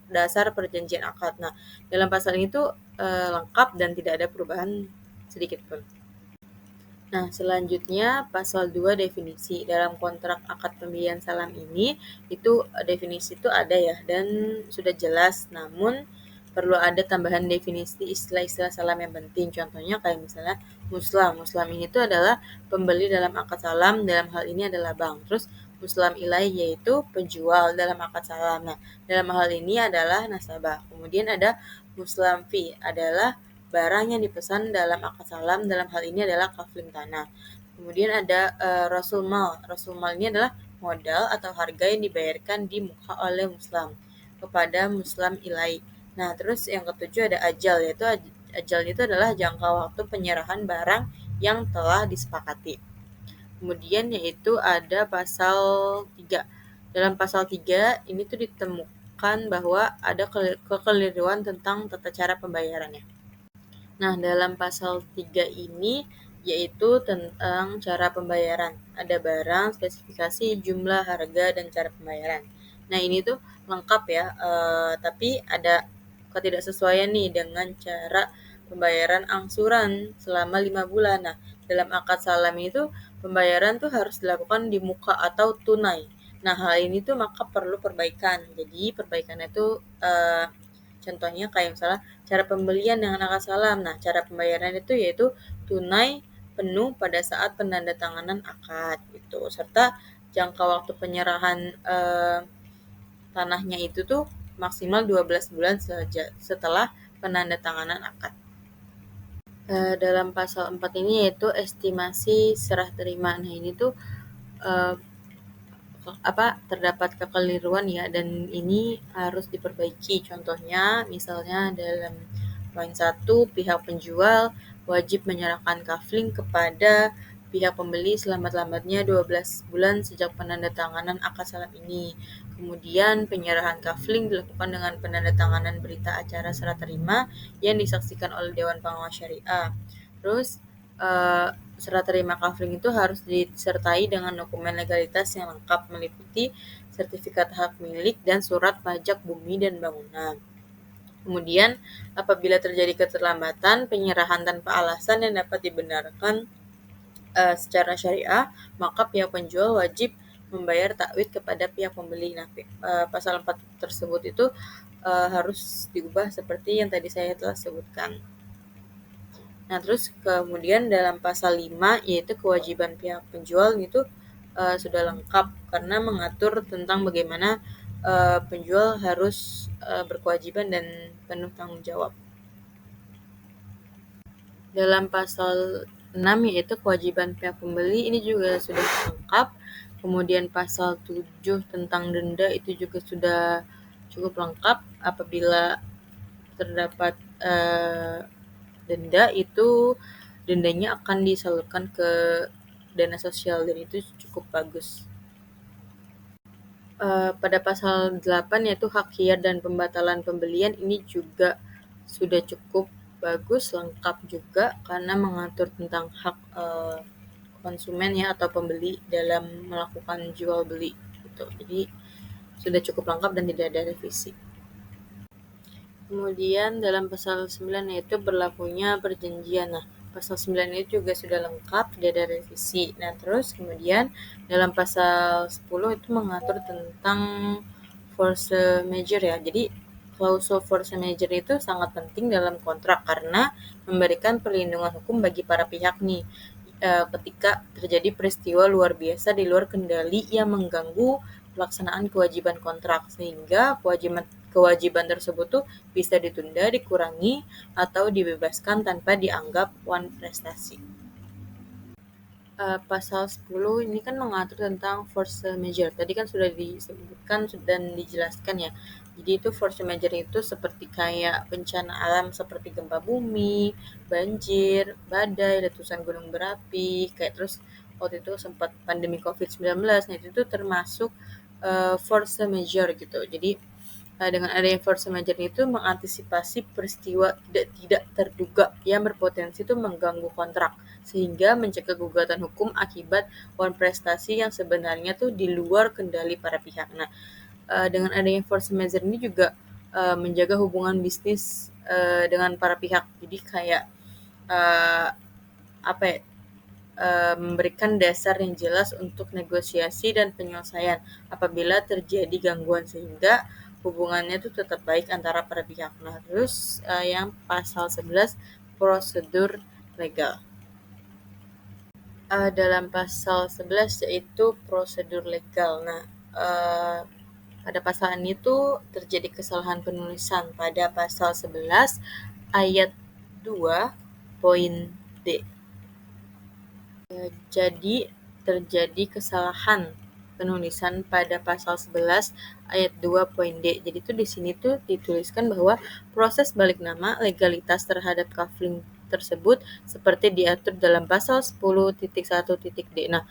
[SPEAKER 4] dasar perjanjian akad. Nah, dalam pasal ini tuh lengkap dan tidak ada perubahan sedikit pun. Nah, selanjutnya pasal 2 definisi. Dalam kontrak akad pembelian salam ini, itu definisi itu ada ya, dan sudah jelas, namun perlu ada tambahan definisi istilah-istilah salam yang penting. Contohnya kayak misalnya muslam. Muslam ini itu adalah pembeli dalam akad salam, dalam hal ini adalah bank. Terus muslam ilaih yaitu penjual dalam akad salam. Nah, dalam hal ini adalah nasabah. Kemudian ada muslam fi adalah barang yang dipesan dalam akad salam, dalam hal ini adalah kafling tanah. Kemudian ada rasul mal. Rasul mal ini adalah modal atau harga yang dibayarkan di muka oleh muslam kepada muslam ilaih. Nah, terus yang ketujuh ada ajal, yaitu ajal itu adalah jangka waktu penyerahan barang yang telah disepakati. Kemudian yaitu ada pasal 3. Dalam pasal 3 ini tuh ditemukan bahwa ada kekeliruan tentang tata cara pembayarannya. Nah, dalam pasal 3 ini yaitu tentang cara pembayaran. Ada barang, spesifikasi, jumlah, harga, dan cara pembayaran. Nah, ini tuh lengkap ya, tapi ada ketidaksesuaian nih dengan cara pembayaran angsuran selama 5 bulan. Nah, dalam akad salam itu pembayaran tuh harus dilakukan di muka atau tunai. Nah, hal ini tuh maka perlu perbaikan. Jadi, perbaikannya tuh contohnya kayak misalnya cara pembelian dengan akad salam. Nah, cara pembayaran itu yaitu tunai penuh pada saat penandatanganan akad gitu. Serta jangka waktu penyerahan tanahnya itu tuh maksimal 12 bulan saja setelah penandatanganan akad. Dalam pasal 4 ini yaitu estimasi serah terima. Nah, ini tuh terdapat kekeliruan ya, dan ini harus diperbaiki. Contohnya misalnya dalam poin 1, pihak penjual wajib menyerahkan kafling kepada pihak pembeli selamat-lambatnya 12 bulan sejak penandatanganan akad salam ini. Kemudian penyerahan kafling dilakukan dengan penandatanganan berita acara serah terima yang disaksikan oleh Dewan Pengawas Syariah. Terus serah terima kafling itu harus disertai dengan dokumen legalitas yang lengkap meliputi sertifikat hak milik dan surat pajak bumi dan bangunan. Kemudian, apabila terjadi keterlambatan penyerahan tanpa alasan yang dapat dibenarkan secara syariah, maka pihak penjual wajib membayar takwid kepada pihak pembeli. Nah, pasal 4 tersebut itu harus diubah seperti yang tadi saya telah sebutkan. Nah, terus kemudian dalam pasal 5 yaitu kewajiban pihak penjual itu sudah lengkap karena mengatur tentang bagaimana penjual harus berkewajiban dan penuh tanggung jawab. Dalam pasal 6 yaitu kewajiban pihak pembeli ini juga sudah lengkap. Kemudian pasal 7 tentang denda itu juga sudah cukup lengkap. Apabila terdapat denda, itu dendanya akan disalurkan ke dana sosial dan itu cukup bagus. Pada pasal 8 yaitu hak khiyar dan pembatalan pembelian ini juga sudah cukup bagus, lengkap juga karena mengatur tentang hak konsumen ya atau pembeli dalam melakukan jual beli gitu. Jadi sudah cukup lengkap dan tidak ada revisi. Kemudian dalam pasal 9 yaitu berlakunya perjanjian. Nah, pasal 9 ini juga sudah lengkap, tidak ada revisi. Nah, terus kemudian dalam pasal 10 itu mengatur tentang force majeure ya. Jadi klausul force majeure itu sangat penting dalam kontrak karena memberikan perlindungan hukum bagi para pihak nih. ketika terjadi peristiwa luar biasa di luar kendali yang mengganggu pelaksanaan kewajiban kontrak, sehingga kewajiban tersebut tuh bisa ditunda, dikurangi, atau dibebaskan tanpa dianggap prestasi. Pasal 10 ini kan mengatur tentang force majeure. Tadi kan sudah disebutkan dan dijelaskan ya. Jadi itu force majeure itu seperti kayak bencana alam seperti gempa bumi, banjir, badai, letusan gunung berapi, kayak terus waktu itu sempat pandemi COVID-19. Nah, itu tuh termasuk force majeure gitu. Jadi dengan adanya force majeure itu mengantisipasi peristiwa tidak terduga yang berpotensi itu mengganggu kontrak, sehingga mencegah gugatan hukum akibat prestasi yang sebenarnya tuh di luar kendali para pihak. Nah, dengan adanya force majeure ini juga menjaga hubungan bisnis dengan para pihak. Jadi kayak apa ya, memberikan dasar yang jelas untuk negosiasi dan penyelesaian apabila terjadi gangguan, sehingga hubungannya itu tetap baik antara para pihak. Nah, terus yang pasal 11 prosedur legal. Dalam pasal 11 yaitu prosedur legal. Nah, pada pasal ini tuh terjadi kesalahan penulisan pada pasal 11 ayat 2 poin D. Jadi terjadi kesalahan penulisan pada pasal 11 ayat 2 poin D. Jadi itu di sini tuh dituliskan bahwa proses balik nama legalitas terhadap kafling tersebut seperti diatur dalam pasal 10.1.D. Nah,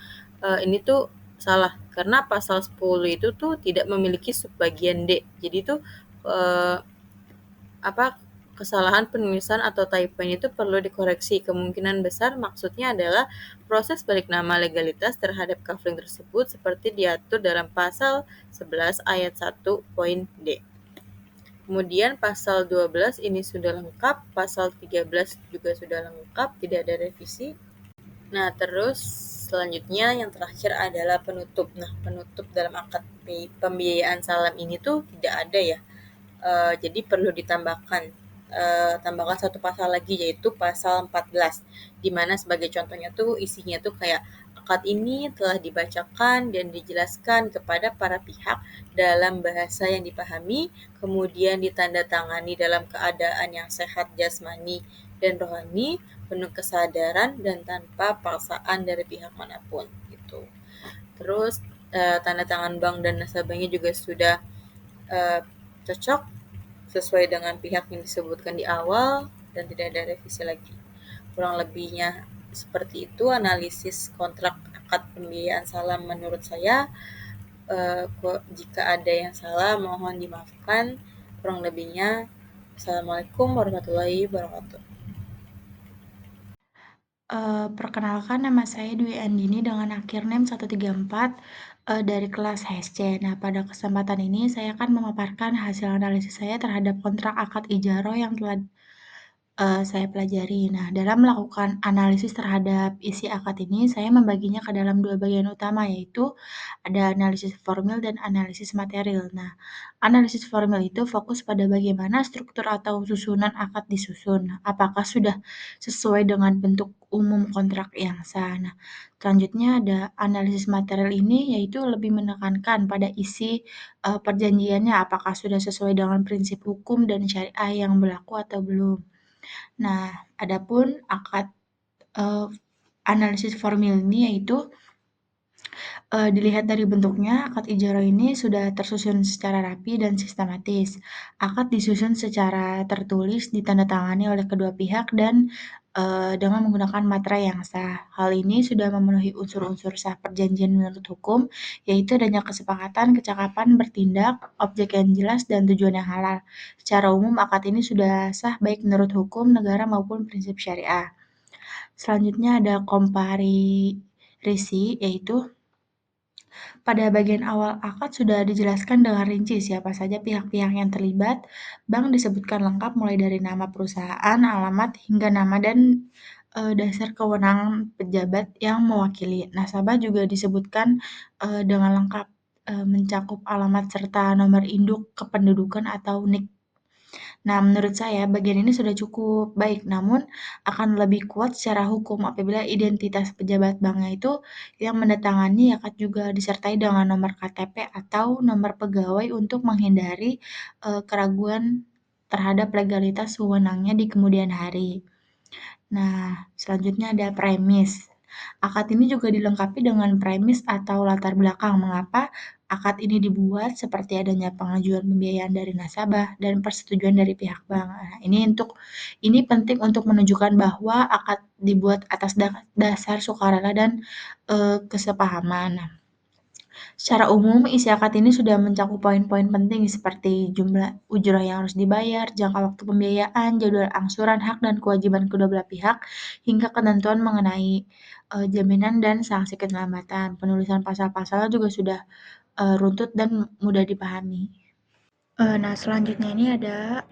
[SPEAKER 4] ini tuh salah karena pasal 10 itu tuh tidak memiliki subbagian D. Jadi tuh kesalahan penulisan atau typo itu perlu dikoreksi. Kemungkinan besar maksudnya adalah proses balik nama legalitas terhadap kafling tersebut seperti diatur dalam pasal 11 ayat 1 poin D. Kemudian pasal 12 ini sudah lengkap, pasal 13 juga sudah lengkap, tidak ada revisi. Nah, terus selanjutnya yang terakhir adalah penutup. Nah, penutup dalam akad pembiayaan salam ini tuh tidak ada ya. Jadi perlu tambahkan satu pasal lagi, yaitu pasal 14, di mana sebagai contohnya tuh isinya tuh kayak akad ini telah dibacakan dan dijelaskan kepada para pihak dalam bahasa yang dipahami, kemudian ditandatangani dalam keadaan yang sehat jasmani dan rohani, penuh kesadaran dan tanpa paksaan dari pihak manapun gitu. Terus tanda tangan bank dan nasabahnya juga sudah cocok sesuai dengan pihak yang disebutkan di awal dan tidak ada revisi lagi. Kurang lebihnya seperti itu analisis kontrak akad pembiayaan salam menurut saya. Jika ada yang salah mohon dimaafkan. Kurang lebihnya, Assalamualaikum warahmatullahi wabarakatuh.
[SPEAKER 5] Perkenalkan nama saya Dwi Andini dengan akhir NIM 134 dari kelas HSC. Nah, pada kesempatan ini saya akan memaparkan hasil analisis saya terhadap kontrak akad ijaro yang telah saya pelajari. Nah, dalam melakukan analisis terhadap isi akad ini, saya membaginya ke dalam dua bagian utama, yaitu ada analisis formil dan analisis material. Nah, analisis formil itu fokus pada bagaimana struktur atau susunan akad disusun. Apakah sudah sesuai dengan bentuk umum kontrak yang sah. Nah, selanjutnya ada analisis material ini, yaitu lebih menekankan pada isi perjanjiannya, apakah sudah sesuai dengan prinsip hukum dan syariah yang berlaku atau belum. Nah, adapun akad analisis formil ini yaitu dilihat dari bentuknya, akad ijaro ini sudah tersusun secara rapi dan sistematis. Akad disusun secara tertulis, ditandatangani oleh kedua pihak dan dengan menggunakan materai yang sah. Hal ini sudah memenuhi unsur-unsur sah perjanjian menurut hukum, yaitu adanya kesepakatan, kecakapan, bertindak, objek yang jelas, dan tujuan yang halal. Secara umum, akad ini sudah sah baik menurut hukum negara maupun prinsip syariah. Selanjutnya ada komparisi, yaitu pada bagian awal akad sudah dijelaskan dengan rinci siapa saja pihak-pihak yang terlibat. Bank disebutkan lengkap mulai dari nama perusahaan, alamat, hingga nama dan dasar kewenangan pejabat yang mewakili. Nasabah juga disebutkan dengan lengkap, mencakup alamat serta nomor induk kependudukan atau NIK. Nah, menurut saya bagian ini sudah cukup baik, namun akan lebih kuat secara hukum apabila identitas pejabat banknya itu yang mendatangani akad juga disertai dengan nomor KTP atau nomor pegawai untuk menghindari keraguan terhadap legalitas wewenangnya di kemudian hari. Nah, selanjutnya ada premis. Akad ini juga dilengkapi dengan premis atau latar belakang mengapa akad ini dibuat seperti adanya pengajuan pembiayaan dari nasabah dan persetujuan dari pihak bank. Nah, ini penting untuk menunjukkan bahwa akad dibuat atas dasar sukarela dan kesepahaman. Nah, secara umum, isi akad ini sudah mencakup poin-poin penting seperti jumlah ujrah yang harus dibayar, jangka waktu pembiayaan, jadwal angsuran hak dan kewajiban kedua belah pihak, hingga ketentuan mengenai jaminan dan sanksi keterlambatan. Penulisan pasal-pasalnya juga sudah runtut dan mudah dipahami. Nah, selanjutnya ini ada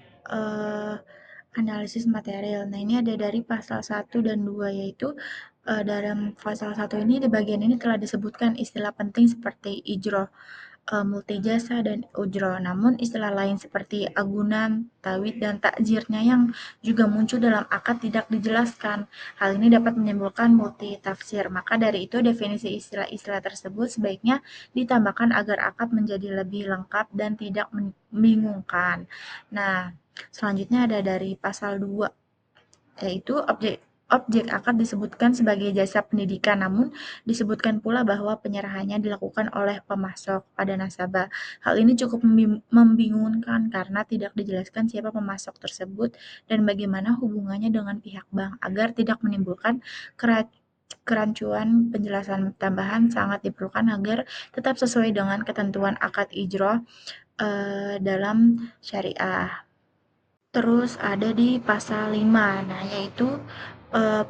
[SPEAKER 5] analisis material. Nah, ini ada dari pasal 1 dan 2, yaitu dalam pasal 1 ini di bagian ini telah disebutkan istilah penting seperti ijroh, multijasa, dan ujroh. Namun istilah lain seperti agunan, tawid, dan takjirnya yang juga muncul dalam akad tidak dijelaskan. Hal ini dapat menimbulkan multi tafsir. Maka dari itu definisi istilah-istilah tersebut sebaiknya ditambahkan agar akad menjadi lebih lengkap dan tidak membingungkan. Nah, selanjutnya ada dari pasal 2, yaitu objek akad disebutkan sebagai jasa pendidikan, namun disebutkan pula bahwa penyerahannya dilakukan oleh pemasok pada nasabah. Hal ini cukup membingungkan karena tidak dijelaskan siapa pemasok tersebut dan bagaimana hubungannya dengan pihak bank. Agar tidak menimbulkan kerancuan, penjelasan tambahan sangat diperlukan agar tetap sesuai dengan ketentuan akad ijroh dalam syariah. Terus ada di pasal 5, nah yaitu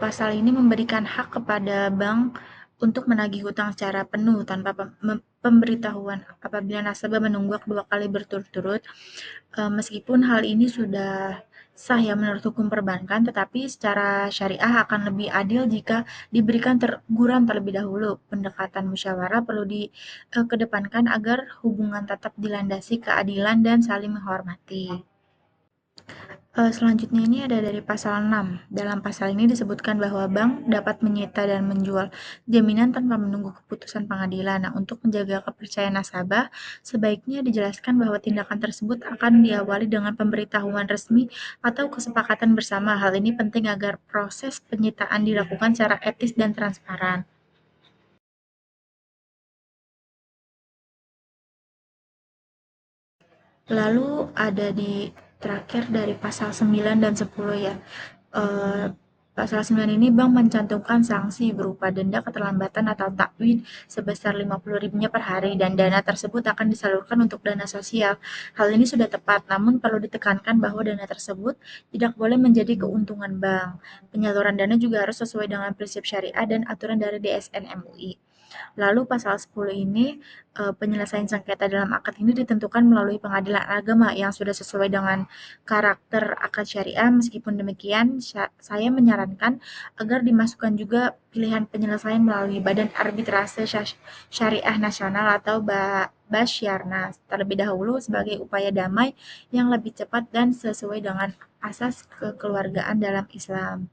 [SPEAKER 5] pasal ini memberikan hak kepada bank untuk menagih hutang secara penuh tanpa pemberitahuan apabila nasabah menunggak 2 kali berturut-turut. Meskipun hal ini sudah sah ya menurut hukum perbankan, tetapi secara syariah akan lebih adil jika diberikan teguran terlebih dahulu. Pendekatan musyawarah perlu dikedepankan agar hubungan tetap dilandasi keadilan dan saling menghormati. Selanjutnya ini ada dari pasal 6. Dalam pasal ini disebutkan bahwa bank dapat menyita dan menjual jaminan tanpa menunggu keputusan pengadilan. Nah, untuk menjaga kepercayaan nasabah, sebaiknya dijelaskan bahwa tindakan tersebut akan diawali dengan pemberitahuan resmi atau kesepakatan bersama. Hal ini penting agar proses penyitaan dilakukan secara etis dan transparan. Lalu ada di terakhir dari pasal 9 dan 10 ya. Pasal 9 ini bank mencantumkan sanksi berupa denda keterlambatan atau takwid sebesar 50.000-nya per hari dan dana tersebut akan disalurkan untuk dana sosial. Hal ini sudah tepat, namun perlu ditekankan bahwa dana tersebut tidak boleh menjadi keuntungan bank. Penyaluran dana juga harus sesuai dengan prinsip syariah dan aturan dari DSN MUI. Lalu pasal 10 ini penyelesaian sengketa dalam akad ini ditentukan melalui pengadilan agama yang sudah sesuai dengan karakter akad syariah. Meskipun demikian, saya menyarankan agar dimasukkan juga pilihan penyelesaian melalui Badan Arbitrase Syariah Nasional atau Basyarnas terlebih dahulu sebagai upaya damai yang lebih cepat dan sesuai dengan asas kekeluargaan dalam Islam.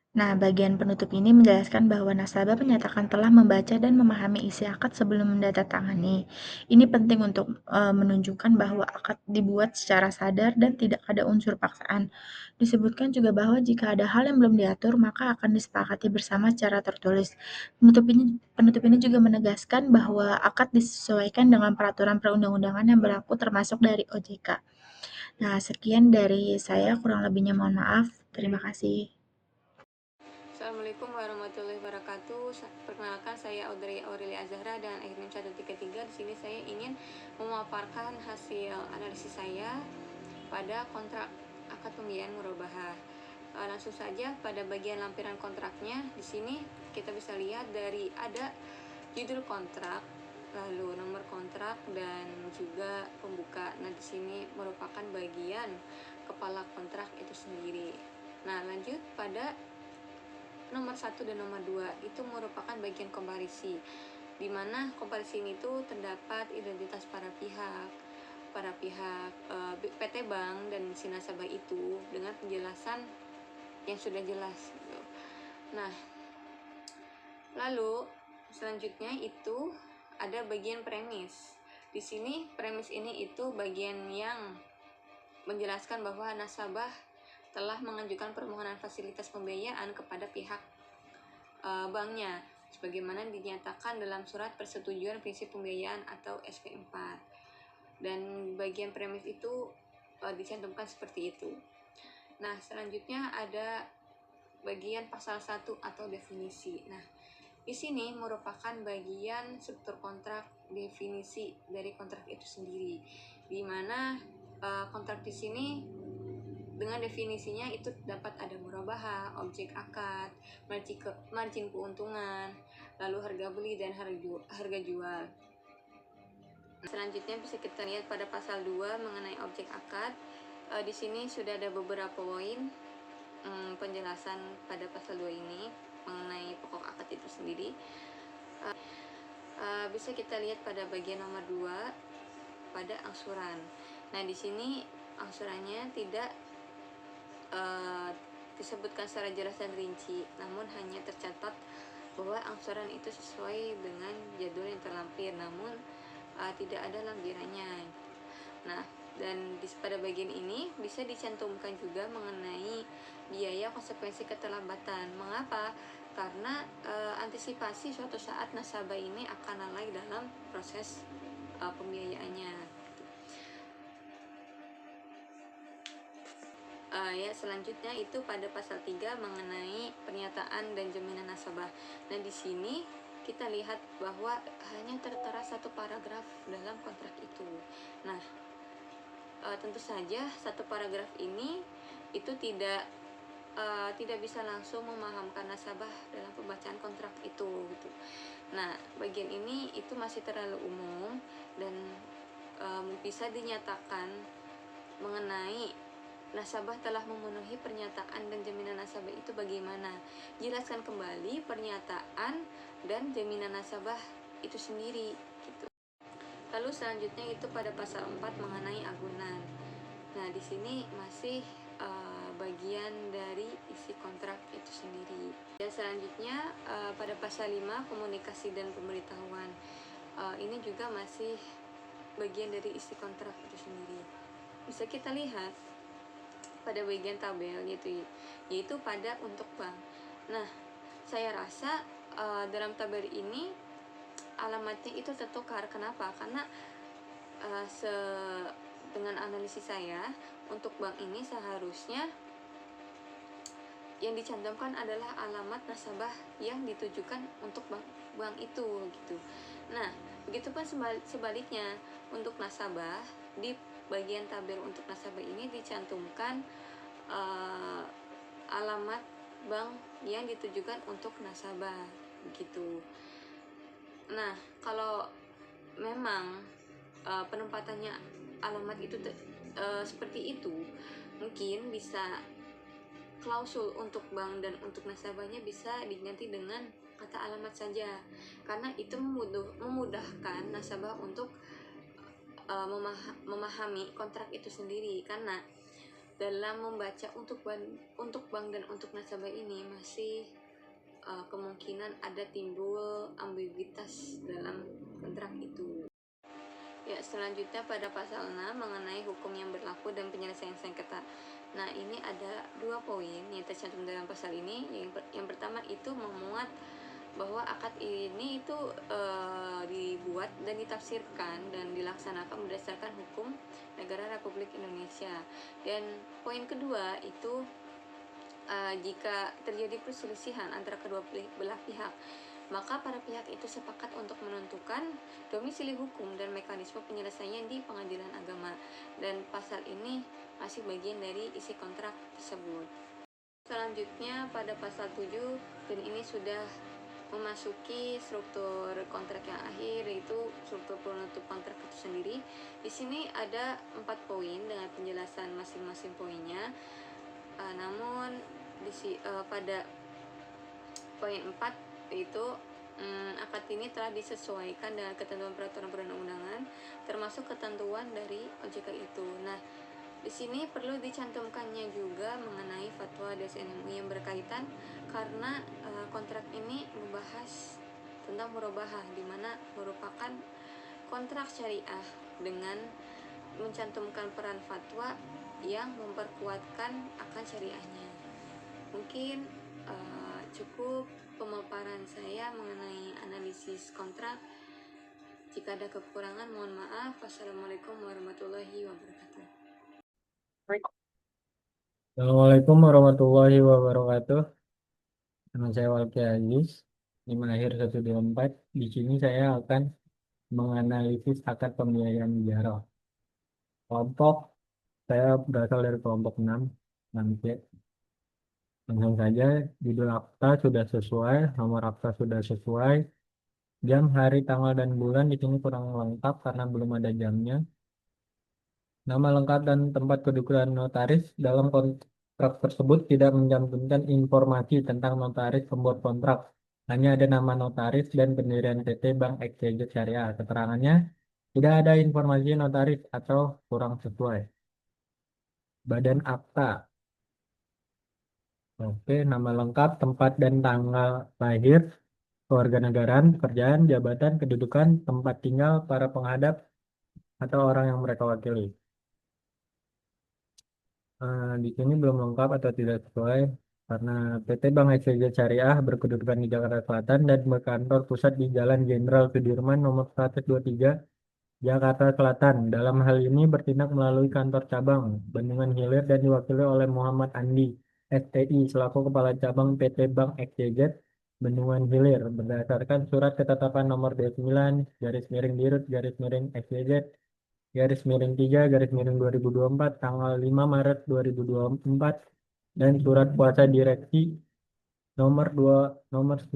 [SPEAKER 5] Nah, bagian penutup ini menjelaskan bahwa nasabah menyatakan telah membaca dan memahami isi akad sebelum menandatangani. Ini penting untuk menunjukkan bahwa akad dibuat secara sadar dan tidak ada unsur paksaan. Disebutkan juga bahwa jika ada hal yang belum diatur, maka akan disepakati bersama secara tertulis. Penutup ini juga menegaskan bahwa akad disesuaikan dengan peraturan perundang-undangan yang berlaku termasuk dari OJK. Nah, sekian dari saya, kurang lebihnya mohon maaf. Terima kasih.
[SPEAKER 6] Assalamualaikum warahmatullahi wabarakatuh. Perkenalkan, saya Audrey Aurelia Azahra dan NIM 133. Di sini saya ingin memaparkan hasil analisis saya pada kontrak akad pembiayaan murabahah. Langsung saja pada bagian lampiran kontraknya. Di sini kita bisa lihat dari ada judul kontrak, lalu nomor kontrak dan juga pembuka. Nah, di sini merupakan bagian kepala kontrak itu sendiri. Nah, lanjut pada nomor 1 dan nomor 2 itu merupakan bagian komparisi, di mana komparisi ini tuh terdapat identitas para pihak, para pihak PT Bank dan si nasabah itu dengan penjelasan yang sudah jelas gitu. Nah, lalu selanjutnya itu ada bagian premis. Di sini premis ini itu bagian yang menjelaskan bahwa nasabah telah mengajukan permohonan fasilitas pembiayaan kepada pihak banknya sebagaimana dinyatakan dalam surat persetujuan prinsip pembiayaan atau SP4. Dan bagian premis itu dicantumkan seperti itu. Nah, selanjutnya ada bagian pasal 1 atau definisi. Nah, di sini merupakan bagian struktur kontrak, definisi dari kontrak itu sendiri, di mana kontrak di sini dengan definisinya itu dapat ada murabahah, objek akad, margin keuntungan, lalu harga beli dan harga jual. Selanjutnya bisa kita lihat pada pasal 2 mengenai objek akad. Di sini sudah ada beberapa poin penjelasan pada pasal 2 ini mengenai pokok akad itu sendiri. Bisa kita lihat pada bagian nomor 2 pada angsuran. Nah, di sini angsurannya tidak disebutkan secara jelas dan rinci, namun hanya tercatat bahwa angsuran itu sesuai dengan jadwal yang terlampir, namun tidak ada lampirannya. Nah, dan pada bagian ini bisa dicantumkan juga mengenai biaya konsekuensi keterlambatan. Mengapa? Karena antisipasi suatu saat nasabah ini akan lalai dalam proses pembiayaannya. Ya, selanjutnya itu pada pasal 3 mengenai pernyataan dan jaminan nasabah. Nah, di sini kita lihat bahwa hanya tertera satu paragraf dalam kontrak itu. Nah, tentu saja satu paragraf ini itu tidak bisa langsung memahamkan nasabah dalam pembacaan kontrak itu gitu. Nah, bagian ini itu masih terlalu umum dan bisa dinyatakan mengenai nasabah telah memenuhi pernyataan dan jaminan nasabah itu bagaimana. Jelaskan kembali pernyataan dan jaminan nasabah itu sendiri gitu. Lalu selanjutnya itu pada pasal 4 mengenai agunan. Nah, di sini masih bagian dari isi kontrak itu sendiri. Dan selanjutnya pada pasal 5 komunikasi dan pemberitahuan. Ini juga masih bagian dari isi kontrak itu sendiri. Bisa kita lihat pada bagian tabel yaitu pada untuk bank. Nah, saya rasa dalam tabel ini alamatnya itu tertukar. Kenapa? Karena dengan analisis saya untuk bank ini seharusnya yang dicantumkan adalah alamat nasabah yang ditujukan untuk bank itu gitu. Nah, begitupun sebaliknya untuk nasabah, di bagian tabel untuk nasabah ini dicantumkan alamat bank yang ditujukan untuk nasabah begitu. Nah, kalau memang penempatannya alamat itu seperti itu, mungkin bisa klausul untuk bank dan untuk nasabahnya bisa diganti dengan kata alamat saja, karena itu memudahkan nasabah untuk memahami kontrak itu sendiri. Karena dalam membaca untuk bank dan untuk nasabah ini masih kemungkinan ada timbul ambiguitas dalam kontrak itu. Ya, selanjutnya pada pasal 6 mengenai hukum yang berlaku dan penyelesaian sengketa. Nah, ini ada 2 poin yang tercantum dalam pasal ini. Yang pertama itu memuat bahwa akad ini itu dibuat dan ditafsirkan dan dilaksanakan berdasarkan hukum negara Republik Indonesia. Dan poin kedua itu jika terjadi perselisihan antara kedua belah pihak, maka para pihak itu sepakat untuk menentukan domisili hukum dan mekanisme penyelesaiannya di pengadilan agama. Dan pasal ini masih bagian dari isi kontrak tersebut. Selanjutnya pada pasal 7, dan ini sudah memasuki struktur kontrak yang akhir, yaitu struktur penutup kontrak itu sendiri. Di sini ada 4 poin dengan penjelasan masing-masing poinnya. Namun pada poin 4 yaitu akad ini telah disesuaikan dengan ketentuan peraturan perundang-undangan, termasuk ketentuan dari OJK itu. Nah, di sini perlu dicantumkannya juga mengenai fatwa DSN MUI yang berkaitan karena kontrak ini membahas tentang murabahah, di mana merupakan kontrak syariah dengan mencantumkan peran fatwa yang memperkuatkan akan syariahnya. Mungkin cukup pemaparan saya mengenai analisis kontrak. Jika ada kekurangan, mohon maaf. Wassalamualaikum warahmatullahi wabarakatuh.
[SPEAKER 7] Assalamualaikum warahmatullahi wabarakatuh. Nama saya Walki Aziz, NIM akhir 124. Di sini saya akan menganalisis akad pembiayaan ijarah. Kelompok saya berasal dari kelompok 6, 6C. Langsung saja, judul akta sudah sesuai, nomor akta sudah sesuai, jam, hari, tanggal, dan bulan di sini kurang lengkap karena belum ada jamnya. Nama lengkap dan tempat kedudukan notaris dalam kontrak tersebut tidak mencantumkan informasi tentang notaris pembuat kontrak. Hanya ada nama notaris dan pendirian PT Bank XYZ Syariah. Keterangannya tidak ada informasi notaris atau kurang sesuai. Badan akta. Oke, nama lengkap, tempat dan tanggal lahir, kewarganegaraan, pekerjaan, jabatan, kedudukan, tempat tinggal para penghadap atau orang yang mereka wakili. Di sini belum lengkap atau tidak sesuai karena PT Bank XYZ Syariah berkedudukan di Jakarta Selatan dan berkantor pusat di Jalan Jenderal Sudirman nomor 123 Jakarta Selatan. Dalam hal ini bertindak melalui kantor cabang Bendungan Hilir dan diwakili oleh Muhammad Andi STI selaku Kepala Cabang PT Bank XYZ Bendungan Hilir berdasarkan surat ketetapan nomor 29 garis miring dirut garis miring XYZ garis miring 3 garis miring 2024 tanggal 5 Maret 2024 dan surat kuasa direksi nomor 94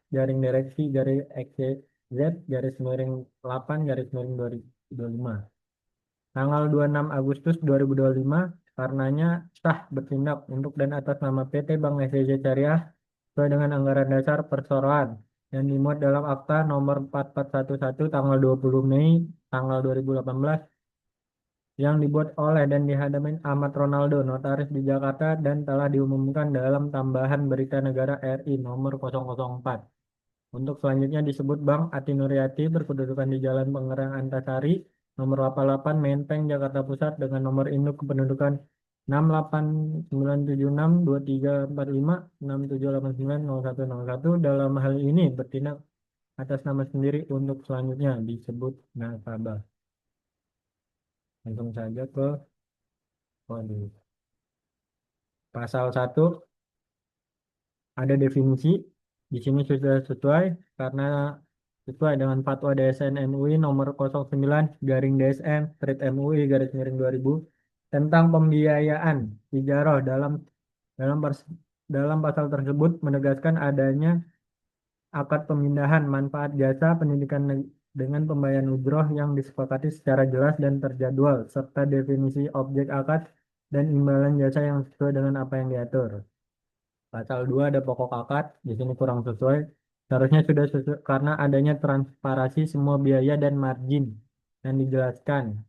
[SPEAKER 7] garing direksi garis XYZ garis miring 8 garis miring 2025 tanggal 26 Agustus 2025 karenanya sah bertindak untuk dan atas nama PT Bank XYZ Syariah sesuai dengan anggaran dasar perseroan yang dimuat dalam akta nomor 4411 tanggal 20 Mei tanggal 2018 yang dibuat oleh dan dihadapi Ahmad Ronaldo, notaris di Jakarta dan telah diumumkan dalam tambahan berita negara RI nomor 004. Untuk selanjutnya disebut Bank Ati Nuryati berkedudukan di Jalan Pangerang Antasari nomor 88 Menteng Jakarta Pusat dengan nomor induk kependudukan 68976234567890101 dalam hal ini bertindak atas nama sendiri untuk selanjutnya disebut nasabah. Langsung saja ke pasal 1 ada definisi. Di sini sudah sesuai karena sesuai dengan fatwa DSN MUI nomor 09 garing DSN strip MUI garis miring 2000 tentang pembiayaan ijarah dalam pasal tersebut menegaskan adanya akad pemindahan manfaat jasa pendidikan dengan pembayaran ujroh yang disepakati secara jelas dan terjadwal serta definisi objek akad dan imbalan jasa yang sesuai dengan apa yang diatur. Pasal 2 ada pokok akad, di sini kurang sesuai. Seharusnya sudah sesuai karena adanya transparansi semua biaya dan margin yang dijelaskan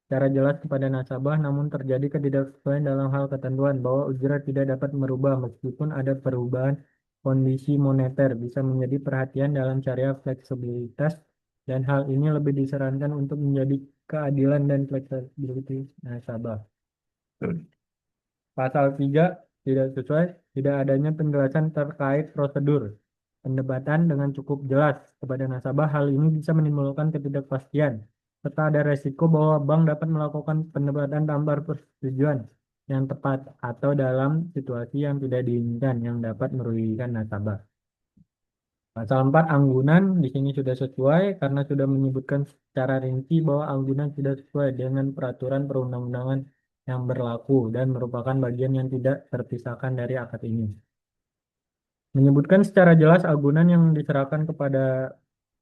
[SPEAKER 7] secara jelas kepada nasabah, namun terjadi ketidaksesuaian dalam hal ketentuan bahwa ujrah tidak dapat merubah meskipun ada perubahan kondisi moneter bisa menjadi perhatian dalam syariah fleksibilitas dan hal ini lebih disarankan untuk menjadi keadilan dan fleksibilitas nasabah. Pasal 3 tidak sesuai, tidak adanya penjelasan terkait prosedur pendebatan dengan cukup jelas kepada nasabah. Hal ini bisa menimbulkan ketidakpastian serta ada resiko bahwa bank dapat melakukan pendebatan tanpa persetujuan yang tepat atau dalam situasi yang tidak diinginkan yang dapat merugikan nasabah. Pasal 4 anggunan di sini sudah sesuai karena sudah menyebutkan secara rinci bahwa anggunan tidak sesuai dengan peraturan perundang-undangan yang berlaku dan merupakan bagian yang tidak terpisahkan dari akad ini. Menyebutkan secara jelas anggunan yang diserahkan kepada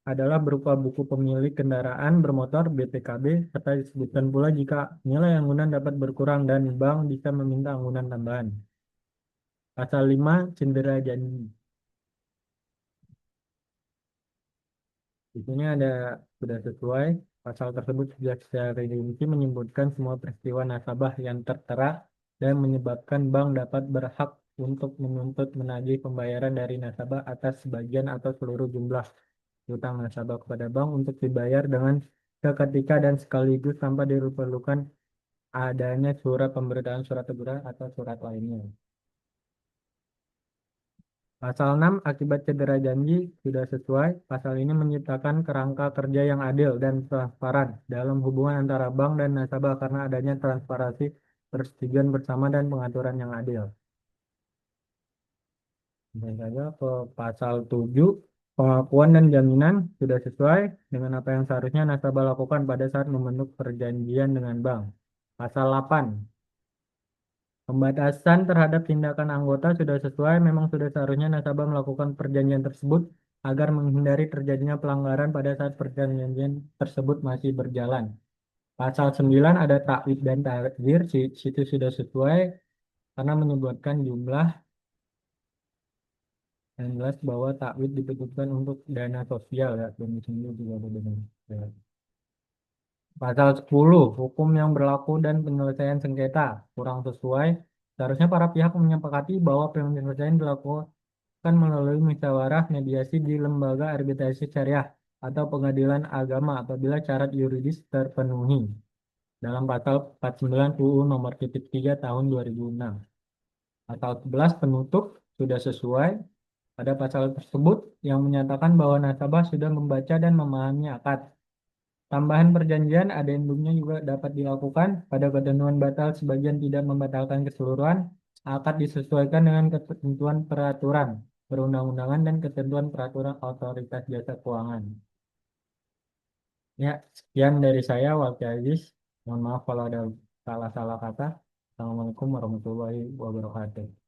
[SPEAKER 7] adalah berupa buku pemilik kendaraan bermotor BPKB serta disebutkan pula jika nilai anggunan dapat berkurang dan bank bisa meminta anggunan tambahan. Pasal 5 cedera janji. Di sini sudah sesuai pasal tersebut sudah secara rinci menyebutkan semua peristiwa nasabah yang tertera dan menyebabkan bank dapat berhak untuk menuntut menagih pembayaran dari nasabah atas sebagian atau seluruh jumlah utang nasabah kepada bank untuk dibayar dengan seketika dan sekaligus tanpa diperlukan adanya surat pemberitaan surat teguran atau surat lainnya. Pasal 6, akibat cedera janji sudah sesuai. Pasal ini menciptakan kerangka kerja yang adil dan transparan dalam hubungan antara bank dan nasabah karena adanya transparansi, persetujuan bersama, dan pengaturan yang adil. Dan saja ke pasal 7, pengakuan dan jaminan sudah sesuai dengan apa yang seharusnya nasabah lakukan pada saat membentuk perjanjian dengan bank. Pasal 8, pembatasan terhadap tindakan anggota sudah sesuai, memang sudah seharusnya nasabah melakukan perjanjian tersebut agar menghindari terjadinya pelanggaran pada saat perjanjian tersebut masih berjalan. Pasal 9 ada takwid dan takdir, situ sudah sesuai karena menyebutkan jumlah yang jelas bahwa takwid dibutuhkan untuk dana sosial ya, dan di sini juga ada dana sosial. Pasal 10, hukum yang berlaku dan penyelesaian sengketa kurang sesuai. Seharusnya para pihak menyepakati bahwa penyelesaian dilakukan melalui musyawarah mediasi di lembaga arbitrasi syariah atau pengadilan agama apabila syarat yuridis terpenuhi. Dalam pasal 49 UU nomor 3 tahun 2006. Pasal 11 penutup sudah sesuai pada pasal tersebut yang menyatakan bahwa nasabah sudah membaca dan memahami akad. Tambahan perjanjian adendumnya juga dapat dilakukan pada ketentuan batal sebagian tidak membatalkan keseluruhan. Akad disesuaikan dengan ketentuan peraturan perundang-undangan dan ketentuan peraturan otoritas jasa keuangan. Ya, sekian dari saya, Walti Aziz. Mohon maaf kalau ada salah-salah kata. Assalamualaikum warahmatullahi wabarakatuh.